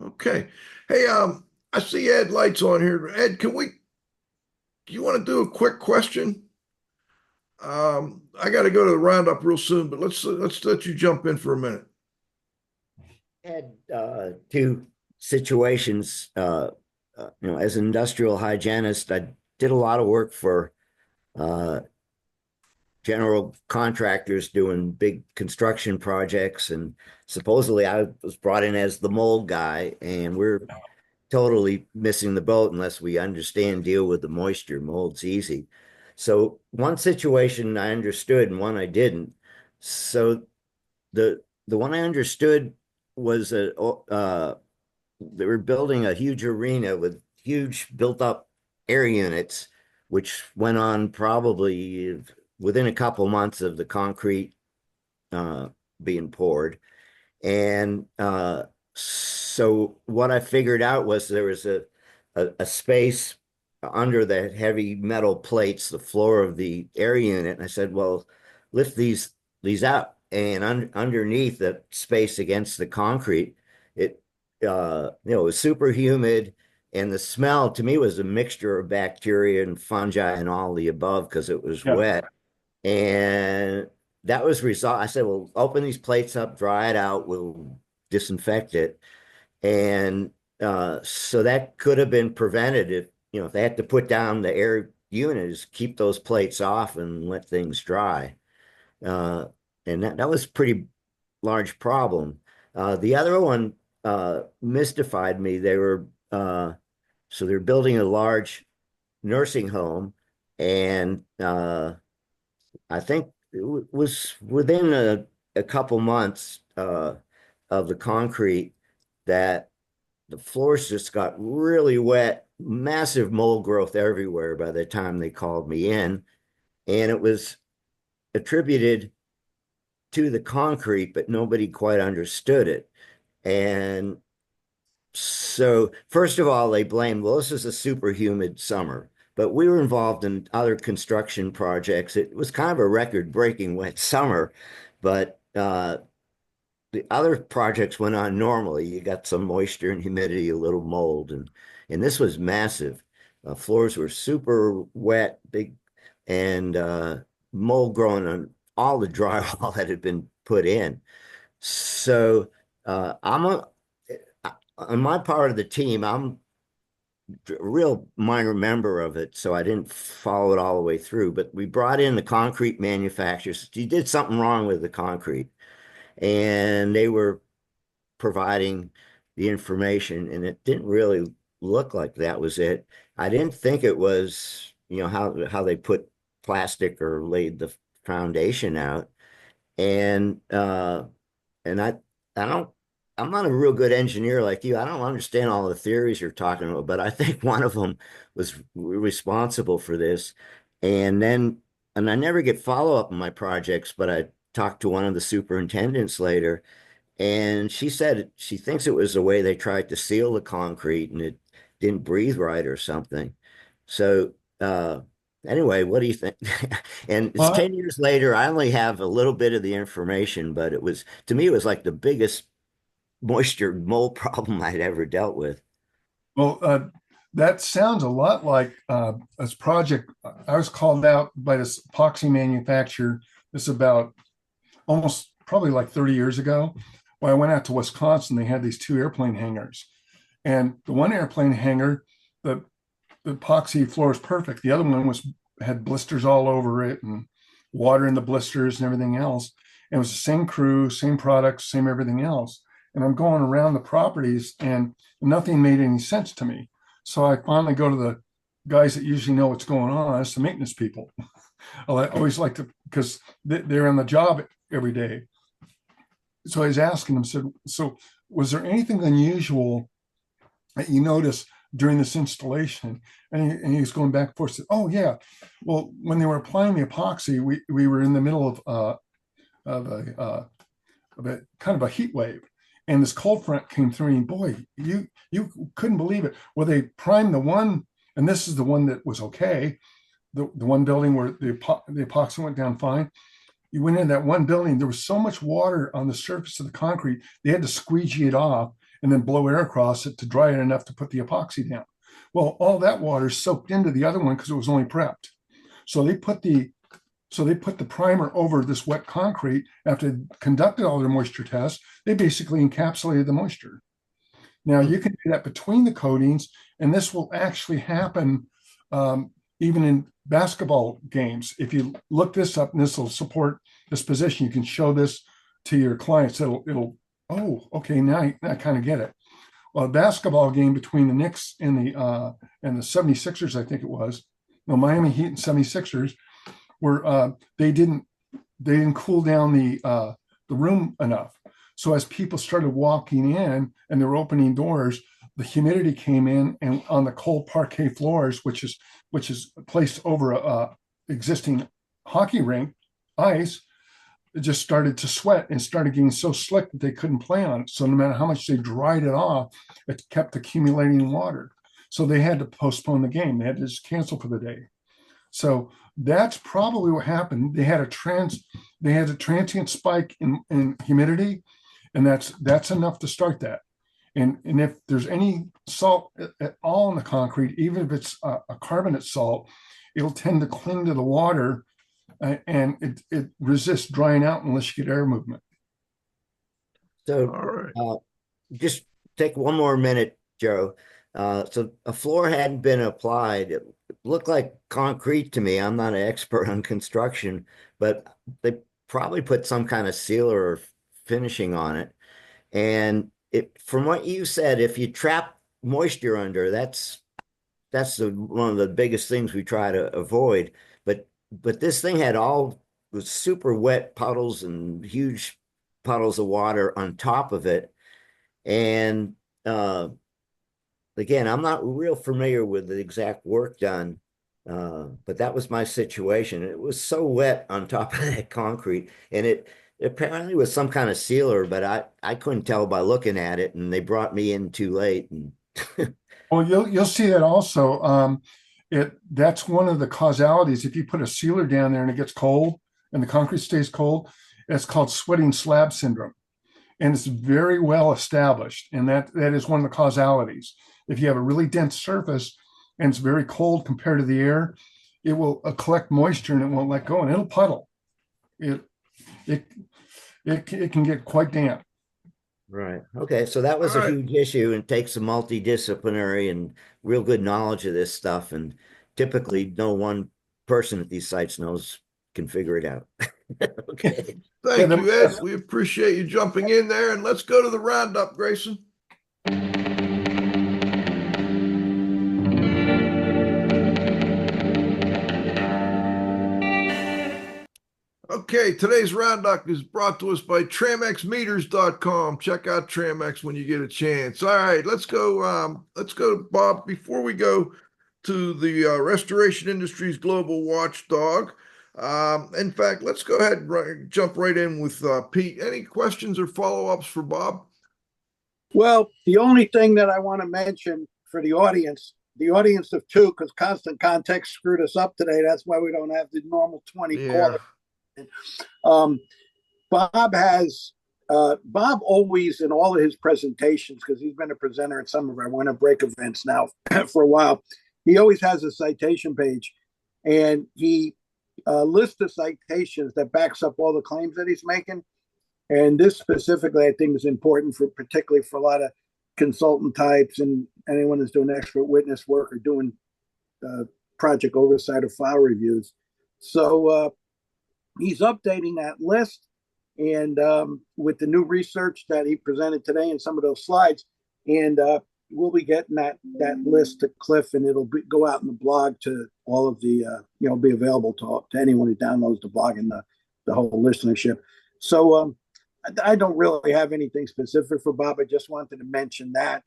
Okay. Hey, I see Ed Light's on here. Ed, do you want to do a quick question? I got to go to the roundup real soon, but let's let you jump in for a minute. Had two situations. As an industrial hygienist, I did a lot of work for general contractors doing big construction projects, and supposedly I was brought in as the mold guy, and we're totally missing the boat unless we deal with the moisture. Mold's easy. So one situation I understood and one I didn't. So the one I understood was they were building a huge arena with huge built up air units, which went on probably within a couple months of the concrete being poured. And so what I figured out was there was a space under the heavy metal plates, the floor of the air unit. And I said, well, lift these up. And underneath the space against the concrete, it was super humid. And the smell to me was a mixture of bacteria and fungi and all the above because it was wet. And that was resolved. I said, well, open these plates up, dry it out, we'll disinfect it. And so that could have been prevented if they had to put down the air units, keep those plates off and let things dry. And that was a pretty large problem. The other one mystified me. They're building a large nursing home, and I think it was within a couple months of the concrete that the floors just got really wet, massive mold growth everywhere by the time they called me in. And it was attributed to the concrete, but nobody quite understood it. And So first of all, they blamed, well, this is a super humid summer, but we were involved in other construction projects. It was kind of a record-breaking wet summer, but the other projects went on normally. You got some moisture and humidity, a little mold, and this was massive. Floors were super wet, big, and mold growing on all the drywall that had been put in. So I'm on my part of the team, I'm a real minor member of it, so I didn't follow it all the way through. But we brought in the concrete manufacturers. You did something wrong with the concrete, and they were providing the information, and it didn't really look like that was it. I didn't think it was, how they put plastic or laid the foundation out. And I don't I'm not a real good engineer like you. I don't understand all the theories you're talking about, but I think one of them was responsible for this. And then, and I never get follow-up on my projects, but I talked to one of the superintendents later, and she said she thinks it was the way they tried to seal the concrete and it didn't breathe right or something. So, anyway, what do you think? And it's Well, 10 years later. I only have a little bit of the information, but it was, to me, it was like the biggest moisture mold problem I'd ever dealt with. well, that sounds a lot like this project. I was called out by this epoxy manufacturer. This is about almost probably like 30 years ago. When I went out to Wisconsin, they had these two airplane hangars. And the one airplane hangar, the epoxy floor is perfect. The other one had blisters all over it and water in the blisters and everything else. And it was the same crew, same products, same everything else. And I'm going around the properties and nothing made any sense to me. So I finally go to the guys that usually know what's going on. It's the maintenance people. I always like to, because they're on the job every day. So I was asking them, said, so was there anything unusual that you noticed during this installation? And he was going back and forth, said, oh yeah, well, when they were applying the epoxy, we were in the middle of a kind of a heat wave. And this cold front came through, and boy, you couldn't believe it. Well, they primed the one, and this is the one that was okay, the one building where the epoxy went down fine. You went in that one building, there was so much water on the surface of the concrete, they had to squeegee it off and then blow air across it to dry it enough to put the epoxy down. Well, all that water soaked into the other one because it was only prepped. So they put the primer over this wet concrete. After they conducted all their moisture tests, they basically encapsulated the moisture. Now you can do that between the coatings, and this will actually happen even in basketball games. If you look this up, and this will support this position, you can show this to your clients. It'll oh, okay, now I kind of get it. Well, a basketball game between the Knicks and the 76ers, I think it was, no, Miami Heat and 76ers, where they didn't cool down the room enough. So as people started walking in and they were opening doors, the humidity came in, and on the cold parquet floors, which is placed over a existing hockey rink ice, it just started to sweat and started getting so slick that they couldn't play on it. So no matter how much they dried it off, it kept accumulating water. So they had to postpone the game. They had to just cancel for the day. So that's probably what happened. They had a transient spike in humidity, and that's enough to start that. And if there's any salt at all in the concrete, even if it's a carbonate salt, it'll tend to cling to the water, and it resists drying out unless you get air movement. So All right. just take one more minute, Joe. So a floor hadn't been applied. It looked like concrete to me. I'm not an expert on construction, but they probably put some kind of sealer or finishing on it. And from what you said, if you trap moisture under, that's one of the biggest things we try to avoid. But this thing was super wet puddles and huge puddles of water on top of it. And again, I'm not real familiar with the exact work done, but that was my situation. It was so wet on top of that concrete, and Apparently it was some kind of sealer, but I couldn't tell by looking at it, and they brought me in too late. And Well, you'll see that also. That's one of the causalities. If you put a sealer down there and it gets cold and the concrete stays cold, it's called sweating slab syndrome. And it's very well established. And that is one of the causalities. If you have a really dense surface and it's very cold compared to the air, it will collect moisture and it won't let go and it'll puddle. It can get quite damp. right. Okay. So that was All a right. huge issue and takes a multidisciplinary and real good knowledge of this stuff. And typically no one person at these sites can figure it out. Okay. Thank you, Ed. We appreciate you jumping in there. And let's go to the roundup, Grayson. Okay, today's roundup is brought to us by tramexmeters.com. Check out Tramex when you get a chance. All right, let's go, Bob. Before we go to the restoration industry's global watchdog, in fact, let's go ahead and jump right in with Pete. Any questions or follow-ups for Bob? Well, the only thing that I want to mention for the audience of two, because Constant Context screwed us up today. That's why we don't have the normal 20 callers. Bob always, in all of his presentations, because he's been a presenter at some of our winter break events now for a while, he always has a citation page, and he lists the citations that backs up all the claims that he's making. And this specifically, I think, is important particularly for a lot of consultant types and anyone who's doing expert witness work or doing project oversight or file reviews. So he's updating that list, and with the new research that he presented today and some of those slides, and we'll be getting that list to Cliff, and it'll go out in the blog to all of the be available to anyone who downloads the blog and the whole listenership. So I don't really have anything specific for Bob. I just wanted to mention that,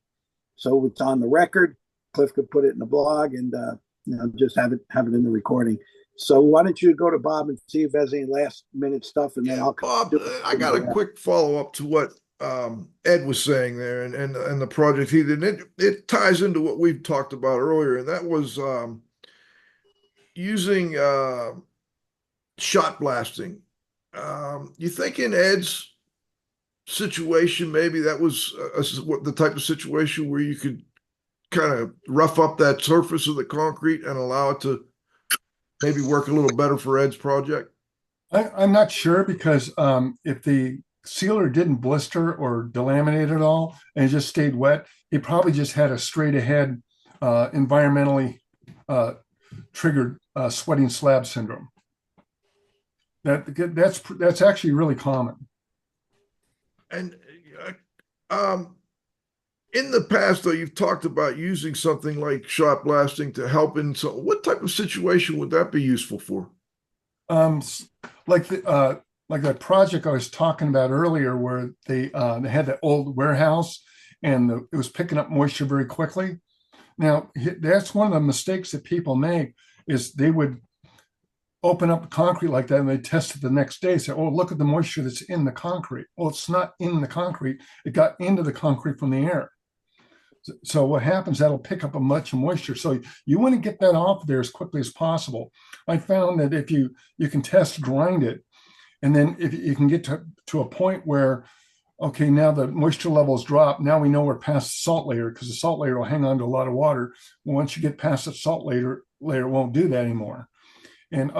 so it's on the record. Cliff could put it in the blog, and just have it in the recording. So why don't you go to Bob and see if there's any last minute stuff, and then I'll Bob, I got a quick follow up to what Ed was saying there, and the project he did. It ties into what we've talked about earlier, and that was using shot blasting. You think in Ed's situation, maybe that was the type of situation where you could kind of rough up that surface of the concrete and allow it to maybe work a little better for Ed's project? I'm not sure, because if the sealer didn't blister or delaminate at all and it just stayed wet, he probably just had a straight ahead environmentally triggered sweating slab syndrome. That's actually really common. And in the past, though, you've talked about using something like shot blasting to help in. So what type of situation would that be useful for? Like that project I was talking about earlier, where they had that old warehouse and it was picking up moisture very quickly. Now, that's one of the mistakes that people make, is they would open up the concrete like that and they test it the next day, say, oh, look at the moisture that's in the concrete. Well, it's not in the concrete. It got into the concrete from the air. So what happens, that'll pick up a bunch of moisture. So you want to get that off there as quickly as possible. I found that if you can test grind it, and then if you can get to a point where, okay, now the moisture levels drop, now we know we're past the salt layer, because the salt layer will hang on to a lot of water. Once you get past the salt layer, it won't do that anymore. And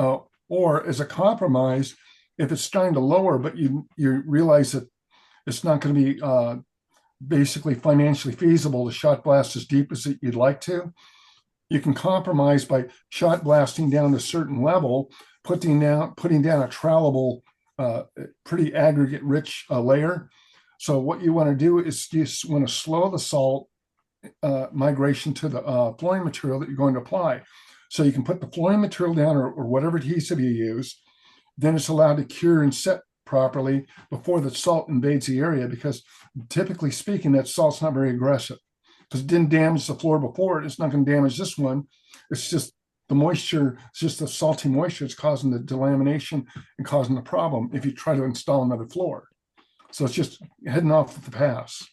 or as a compromise, if it's starting to lower, but you realize that it's not going to be basically financially feasible to shot blast as deep as you'd like to, you can compromise by shot blasting down to a certain level, putting down a trowelable, pretty aggregate rich layer. So what you want to do is you just want to slow the salt migration to the flooring material that you're going to apply. So you can put the flooring material down, or whatever adhesive you use, then it's allowed to cure and set properly before the salt invades the area, because typically speaking, that salt's not very aggressive, because it didn't damage the floor before. It's not going to damage this one. It's just the moisture, it's just the salty moisture, it's causing the delamination and causing the problem if you try to install another floor. So it's just heading off the pass.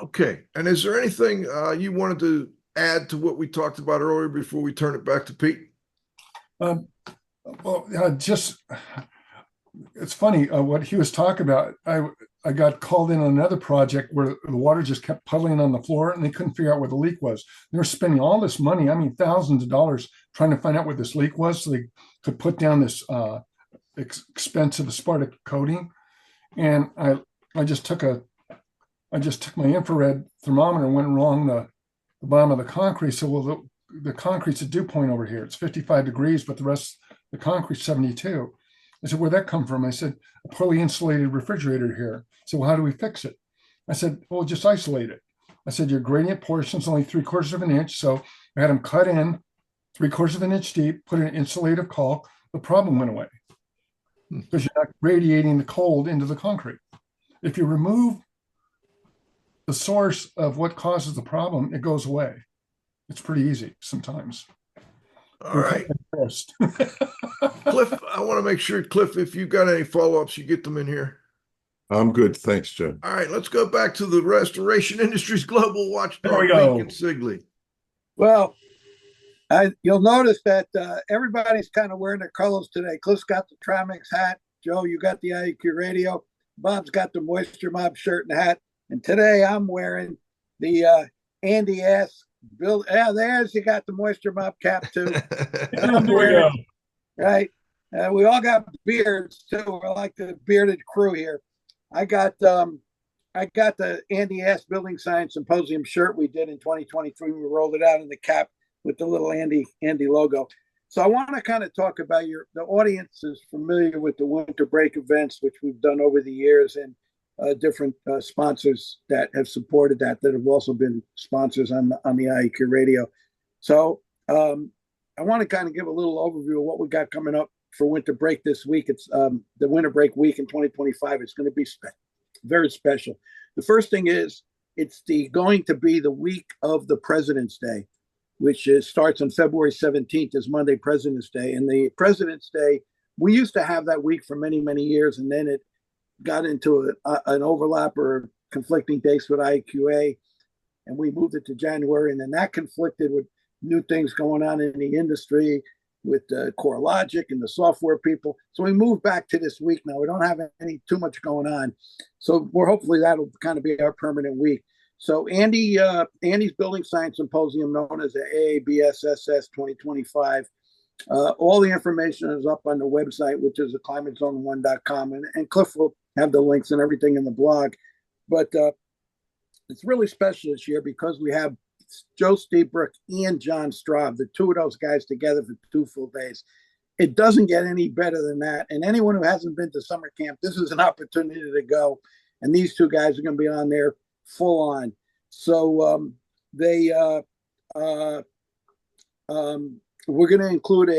Okay. And is there anything you wanted to add to what we talked about earlier before we turn it back to Pete? Just it's funny what he was talking about. I got called in on another project where the water just kept puddling on the floor and they couldn't figure out where the leak was. They were spending all this money, I mean, thousands of dollars trying to find out where this leak was so they could put down this expensive aspartic coating. And I just took my infrared thermometer and went along the bottom of the concrete. So, well, the concrete's a dew point over here. It's 55 degrees, but the rest of the concrete's 72. I said, where'd that come from? I said, a poorly insulated refrigerator here. So, well, how do we fix it? I said, well, just isolate it. I said, your gradient portion's only 3/4 of an inch. So I had them cut in 3/4 of an inch deep, put in insulative caulk. The problem went away because you're not radiating the cold into the concrete. If you remove the source of what causes the problem, it goes away. It's pretty easy sometimes. All right. Cliff, I want to make sure, Cliff, if you've got any follow-ups, you get them in here. I'm good. Thanks, Joe. All right, let's go back to the Restoration Industries Global Watchdog, There we go. Lincoln Sigley. Well, you'll notice that everybody's kind of wearing their colors today. Cliff's got the Trimix hat. Joe, you got the IEQ radio. Bob's got the Moisture Mob shirt and hat. And today I'm wearing the Andy S. Bill. Yeah, there's you got the Moisture Mob cap too. I'm wearing, right. We all got beards too. We're like the bearded crew here. I got the Andy S. Building Science Symposium shirt we did in 2023. We rolled it out in the cap with the little Andy logo. So I want to kind of talk about the audience is familiar with the winter break events, which we've done over the years, and different sponsors that have supported that have also been sponsors on the IEQ radio. So I want to kind of give a little overview of what we got coming up for winter break this week. It's the winter break week in 2025. It's going to be very special. The first thing is it's going to be the week of the President's Day, which starts on February 17th is Monday, President's Day. And the President's Day, we used to have that week for many, many years, and then it got into an overlap or conflicting dates with IQA, and we moved it to January, and then that conflicted with new things going on in the industry with CoreLogic and the software people. So we moved back to this week now. We don't have too much going on. So hopefully that'll kind of be our permanent week. So Andy's Building Science Symposium, known as the AABSSS 2025, all the information is up on the website, which is climatezone1.com, and Cliff will have the links and everything in the blog. But it's really special this year because we have Joe Stevebrook and John Straub, the two of those guys together for 2 full days. It doesn't get any better than that. And anyone who hasn't been to summer camp, this is an opportunity to go. And these two guys are going to be on there full on. So we're going to include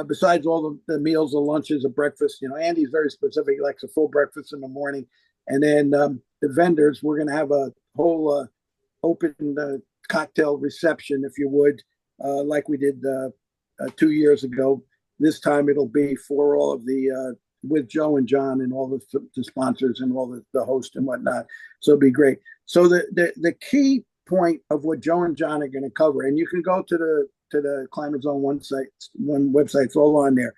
besides all the meals, the lunches, the breakfast. Andy's very specific. He likes a full breakfast in the morning. And then the vendors, we're going to have a whole open cocktail reception, if you would, like we did 2 years ago. This time it'll be for all of the, with Joe and John and all the sponsors and all the hosts and whatnot. So it'll be great. So the key point of what Joe and John are going to cover, and you can go to the Climate Zone one website, it's all on there.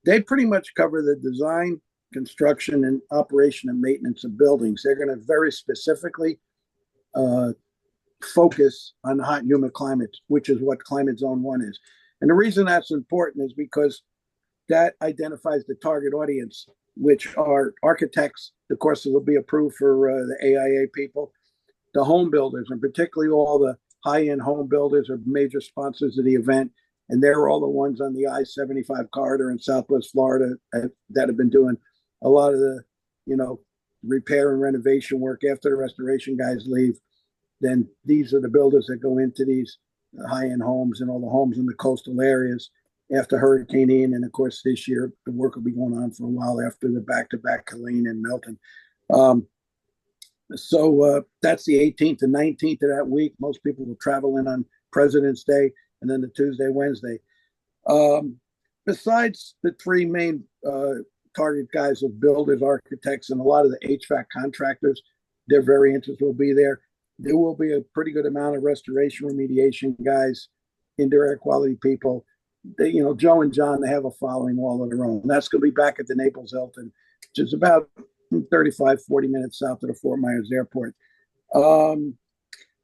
They pretty much cover the design, construction, and operation and maintenance of buildings. They're going to very specifically focus on the hot and humid climates, which is what Climate Zone 1 is. And the reason that's important is because that identifies the target audience, which are architects. The courses will be approved for the AIA people, the home builders, and particularly all the high-end home builders are major sponsors of the event. And they're all the ones on the I-75 corridor in Southwest Florida that have been doing a lot of the, repair and renovation work after the restoration guys leave. Then these are the builders that go into these high-end homes and all the homes in the coastal areas after Hurricane Ian. And of course, this year, the work will be going on for a while after the back-to-back Helene and Milton. So that's the 18th and 19th of that week. Most people will travel in on President's Day. and then the Tuesday, Wednesday. Besides the three main target guys of builders, architects, and a lot of the HVAC contractors, they're very interested. Will be there. There will be a pretty good amount of restoration remediation guys, indoor air quality people. They, Joe and John, they have a following all of their own. And that's going to be back at the Naples Hilton, which is about 35, 40 minutes south of the Fort Myers Airport.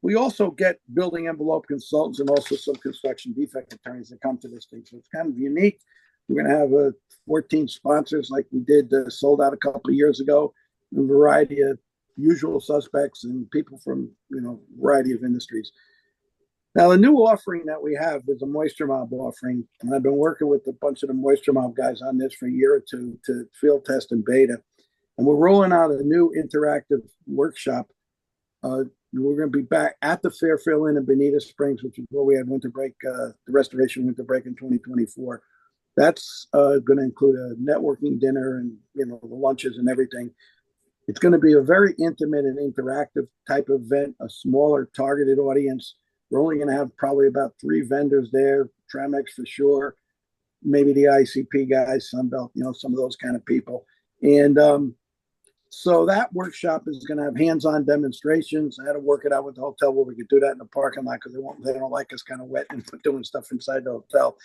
We also get building envelope consultants and also some construction defect attorneys that come to this thing. So it's kind of unique. We're going to have 14 sponsors like we did, sold out a couple of years ago, a variety of usual suspects and people from, a variety of industries. Now, the new offering that we have is a Moisture Mob offering. And I've been working with a bunch of the Moisture Mob guys on this for a year or two to field test and beta. And we're rolling out a new interactive workshop. We're going to be back at the Fairfield Inn in Bonita Springs, which is where we had winter break, the restoration winter break in 2024. That's going to include a networking dinner and, the lunches and everything. It's going to be a very intimate and interactive type of event, a smaller targeted audience. We're only going to have probably about 3 vendors there, Tramex for sure, maybe the ICP guys, Sunbelt, some of those kind of people. And so that workshop is going to have hands-on demonstrations. I had to work it out with the hotel where we could do that in the parking lot because they don't like us kind of wet and doing stuff inside the hotel.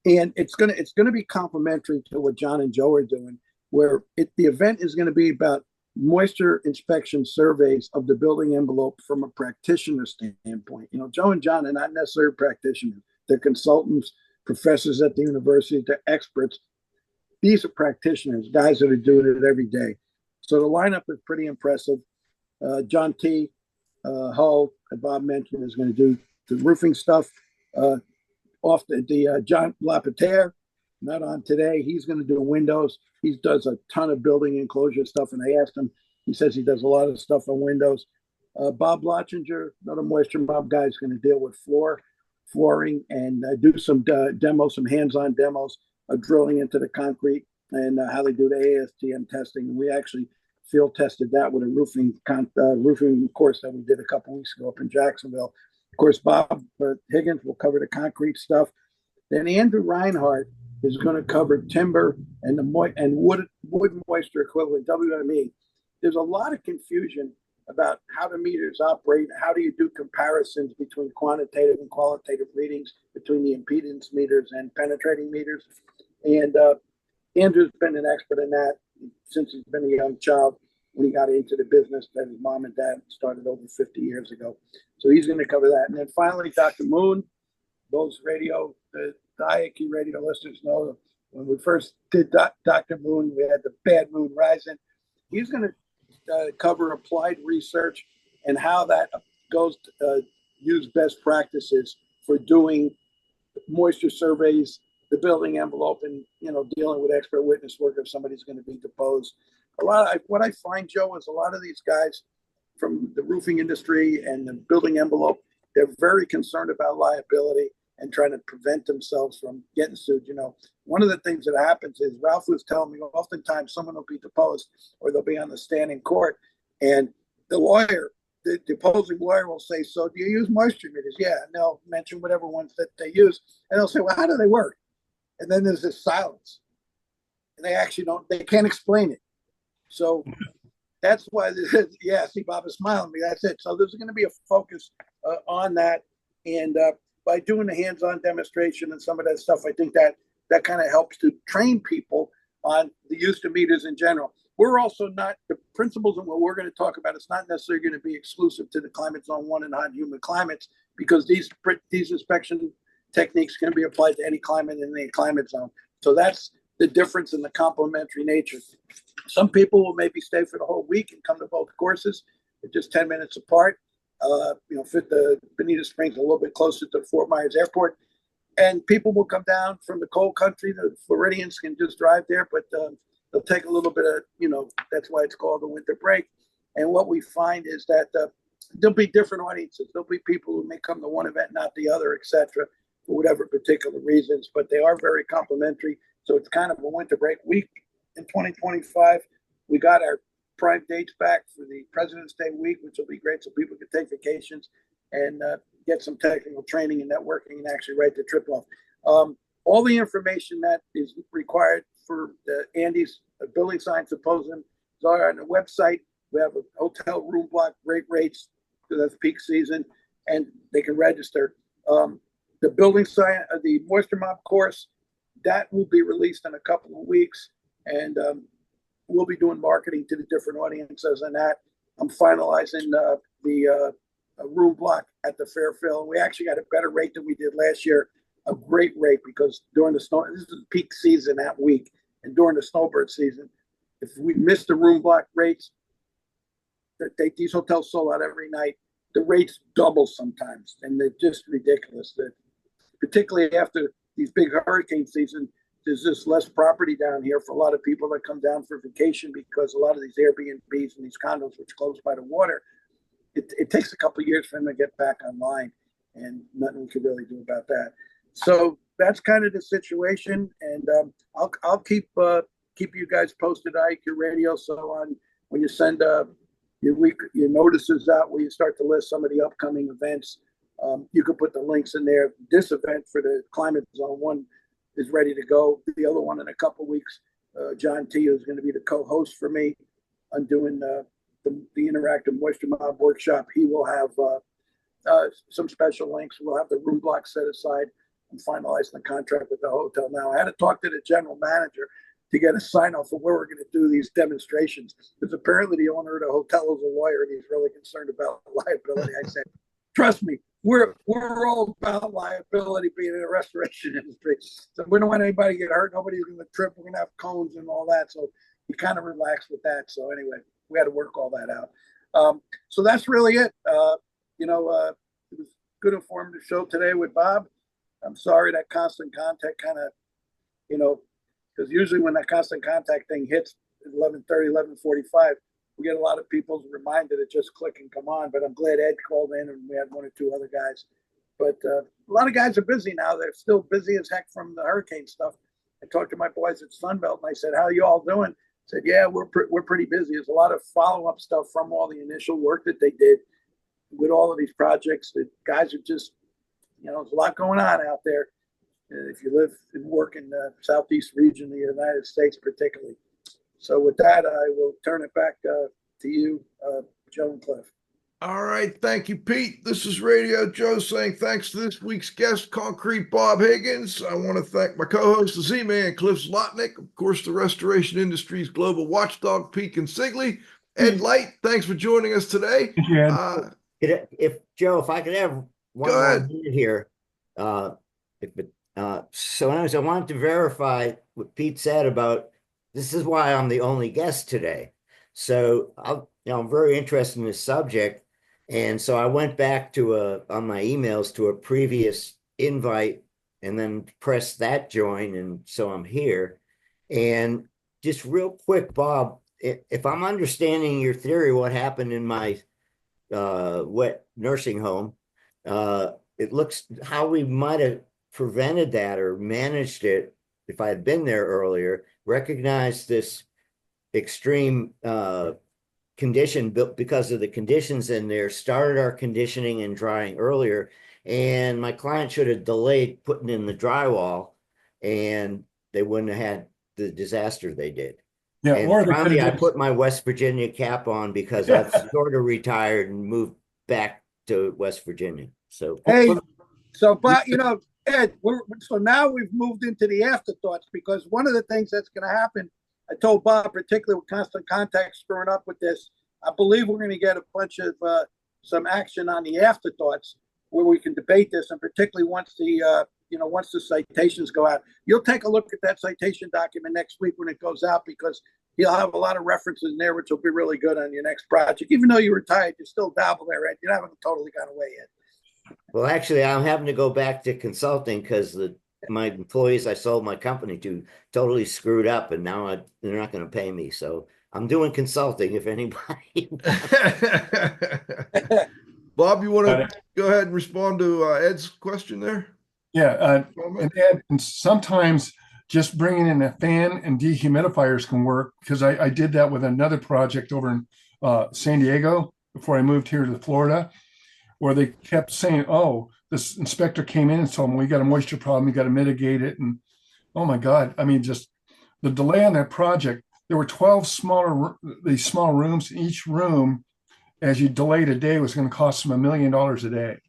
And it's going to be complementary to what John and Joe are doing, where the event is going to be about moisture inspection surveys of the building envelope from a practitioner standpoint. Joe and John are not necessarily practitioners. They're consultants, professors at the university, they're experts. These are practitioners, guys that are doing it every day. So the lineup is pretty impressive. John T. Hull, as Bob mentioned, is going to do the roofing stuff. Off the John Lapeterre, not on today. He's going to do windows. He does a ton of building enclosure stuff, and I asked him. He says he does a lot of stuff on windows. Bob Lotchinger, another Moisture Mob guy, is going to deal with flooring, and do some demos, some hands-on demos of drilling into the concrete and how they do the ASTM testing. And we actually field tested that with a roofing course that we did a couple weeks ago up in Jacksonville. Of course, Bob Higgins will cover the concrete stuff. Then Andrew Reinhardt is going to cover timber and wood moisture equivalent, WME. There's a lot of confusion about how the meters operate. How do you do comparisons between quantitative and qualitative readings between the impedance meters and penetrating meters? And Andrew's been an expert in that since he's been a young child when he got into the business that his mom and dad started over 50 years ago. So he's going to cover that. And then finally, Dr. Moon, those the IAQ radio listeners know when we first did Dr. Moon, we had the bad moon rising. He's going to cover applied research and how that goes to use best practices for doing moisture surveys, the building envelope, and dealing with expert witness work if somebody's going to be deposed. What I find, Joe, is a lot of these guys from the roofing industry and the building envelope, they're very concerned about liability and trying to prevent themselves from getting sued. One of the things that happens is Ralph was telling me oftentimes someone will be deposed or they'll be on the stand in court, and the deposing lawyer will say, "So do you use moisture meters?" Yeah, and they'll mention whatever ones that they use, and they'll say, "Well, how do they work?" And then there's this silence, and they can't explain it. So that's why, see, Bob is smiling at me. That's it. So there's going to be a focus on that. And by doing the hands-on demonstration and some of that stuff, I think that kind of helps to train people on the use of meters in general. We're also not, the principles of what we're going to talk about, it's not necessarily going to be exclusive to the climate zone 1 and hot and humid climates, because these inspection techniques can be applied to any climate in any climate zone. So that's the difference in the complementary nature. Some people will maybe stay for the whole week and come to both courses. They're just 10 minutes apart. Fit the Bonita Springs a little bit closer to Fort Myers Airport. And people will come down from the cold country. The Floridians can just drive there, but they'll take a little bit of, that's why it's called the winter break. And what we find is that there'll be different audiences. There'll be people who may come to one event, not the other, etc., for whatever particular reasons, but they are very complementary. So it's kind of a winter break week in 2025. We got our prime dates back for the President's Day week, which will be great so people can take vacations. And get some technical training and networking and actually write the trip off. All the information that is required for the Andy's building science symposium is on the website. We have a hotel room block, great rates because that's peak season, and they can register. The building science, the moisture mop course, that will be released in a couple of weeks, and we'll be doing marketing to the different audiences and that. I'm finalizing the room block at the Fairfield. We actually got a better rate than we did last year, a great rate, because during the snow, this is peak season that week, and during the snowbird season, if we miss the room block rates, these hotels sold out every night. The rates double sometimes, and they're just ridiculous. Particularly after these big hurricane season, there's just less property down here for a lot of people that come down for vacation, because a lot of these Airbnbs and these condos, which close by the water, it takes a couple of years for them to get back online, and nothing we can really do about that. So that's kind of the situation, and I'll keep you guys posted at IQ Radio. So on when you send your notices out, where you start to list some of the upcoming events, you can put the links in there. This event for the Climate Zone 1 is ready to go. The other one in a couple of weeks, John T is going to be the co-host for me. I'm doing the interactive moisture mob workshop. He will have some special links. We'll have the room block set aside. I'm finalizing the contract with the hotel now. I had to talk to the general manager to get a sign off of where we're going to do these demonstrations, because apparently the owner of the hotel is a lawyer and he's really concerned about liability. I said, trust me, we're all about liability being in the restoration industry. So we don't want anybody to get hurt. Nobody's going to trip. We're going to have cones and all that. So you kind of relax with that. So anyway, we had to work all that out. So that's really it. It was a good informative show today with Bob. I'm sorry that constant contact kind of, because usually when that constant contact thing hits 11:30, 11:45, we get a lot of people reminded to just click and come on. But I'm glad Ed called in, and we had one or two other guys. But a lot of guys are busy now. They're still busy as heck from the hurricane stuff. I talked to my boys at Sunbelt, and I said, "How are you all doing?" I said, "Yeah, we're pretty busy. There's a lot of follow-up stuff from all the initial work that they did with all of these projects. The guys are just, there's a lot going on out there. If you live and work in the Southeast region of the United States, particularly." So with that, I will turn it back to you, Joe and Cliff. All right. Thank you, Pete. This is Radio Joe saying thanks to this week's guest, Concrete Bob Higgins. I want to thank my co-host, the Z-Man, Cliff Zlotnick, of course, the restoration industry's global watchdog, Pete Consigli. Ed Light, thanks for joining us today. Yeah. If I could have one more minute here. So anyways, I wanted to verify what Pete said about this is why I'm the only guest today. So I'm very interested in this subject. And so I went back on my emails to a previous invite and then pressed that join. And so I'm here. And just real quick, Bob, if I'm understanding your theory, what happened in my wet nursing home, it looks how we might have prevented that or managed it if I had been there earlier, recognized this extreme condition built because of the conditions in there, started our conditioning and drying earlier, and my client should have delayed putting in the drywall, and they wouldn't have had the disaster they did. Yeah, and or finally I put my West Virginia cap on because I've sort of retired and moved back to West Virginia. So But Ed, so now we've moved into the afterthoughts, because one of the things that's going to happen, I told Bob, particularly with constant contact screwing up with this, I believe we're going to get a bunch of some action on the afterthoughts where we can debate this, and particularly once the citations go out. You'll take a look at that citation document next week when it goes out, because you'll have a lot of references in there, which will be really good on your next project. Even though you're retired, you still dabble there, Ed. You haven't totally gone away yet. Well, actually, I'm having to go back to consulting because my employees I sold my company to totally screwed up, and now they're not going to pay me. So I'm doing consulting if anybody Bob, you want to go ahead and respond to Ed's question there? Yeah, and sometimes just bringing in a fan and dehumidifiers can work, because I did that with another project over in San Diego before I moved here to Florida, or they kept saying, oh, this inspector came in and told them, we got a moisture problem, we got to mitigate it. And oh my God, I mean, just the delay on that project, there were 12 these small rooms. Each room, as you delayed a day, was going to cost them $1 million a day.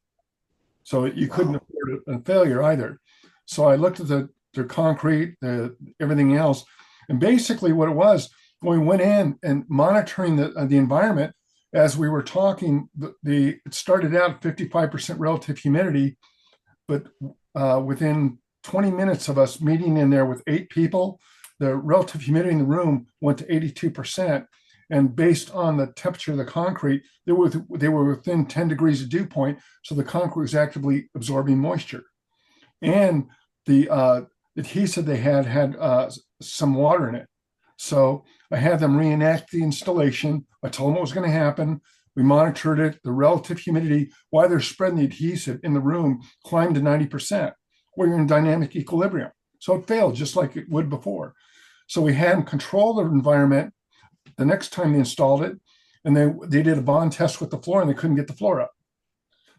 So you couldn't afford a failure either. So I looked at their concrete, everything else. And basically what it was, when we went in and monitoring the environment, as we were talking, it started out at 55% relative humidity, but within 20 minutes of us meeting in there with 8 people, the relative humidity in the room went to 82%. And based on the temperature of the concrete, they were within 10 degrees of dew point. So the concrete was actively absorbing moisture. And the adhesive they had some water in it. So I had them reenact the installation. I told them what was going to happen. We monitored it. The relative humidity, while they're spreading the adhesive in the room, climbed to 90%, where you're in dynamic equilibrium. So it failed just like it would before. So we had them control the environment the next time they installed it, and they did a bond test with the floor, and they couldn't get the floor up.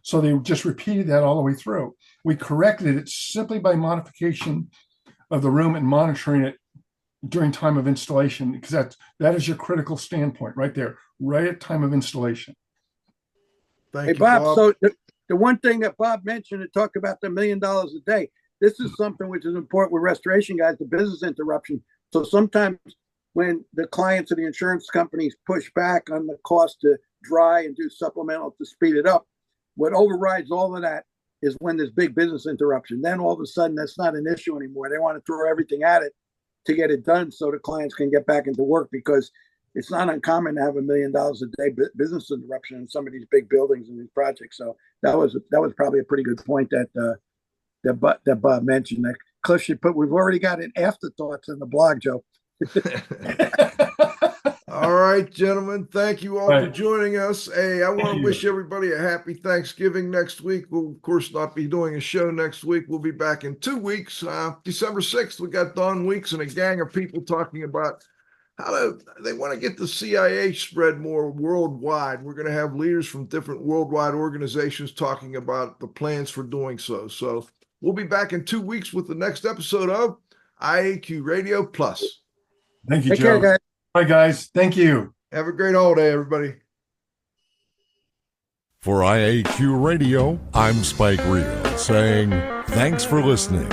So they just repeated that all the way through. We corrected it simply by modification of the room and monitoring it during time of installation, because that is your critical standpoint right there, right at time of installation. Thank Hey, you, Bob. Bob. So the one thing that Bob mentioned to talk about the $1 million a day, this is something which is important with restoration guys, the business interruption. So sometimes when the clients of the insurance companies push back on the cost to dry and do supplemental to speed it up, what overrides all of that is when there's big business interruption. Then all of a sudden, that's not an issue anymore. They want to throw everything at it to get it done so the clients can get back into work, because it's not uncommon to have $1 million a day business interruption in some of these big buildings and these projects. So that was probably a pretty good point that Bob mentioned. That Cliff should put. We've already got an afterthoughts in the blog, Joe. All right, gentlemen. Thank you all for joining us. Hey, I want to wish everybody a happy Thanksgiving next week. We'll, of course, not be doing a show next week. We'll be back in 2 weeks. December 6th, we got Don Weeks and a gang of people talking about how they want to get the CIA spread more worldwide. We're going to have leaders from different worldwide organizations talking about the plans for doing so. So we'll be back in 2 weeks with the next episode of IAQ Radio Plus. Thank you, Take Joe. care, guys. Bye, guys. Thank you. Have a great holiday, everybody. For IAQ Radio, I'm Spike Reel saying thanks for listening.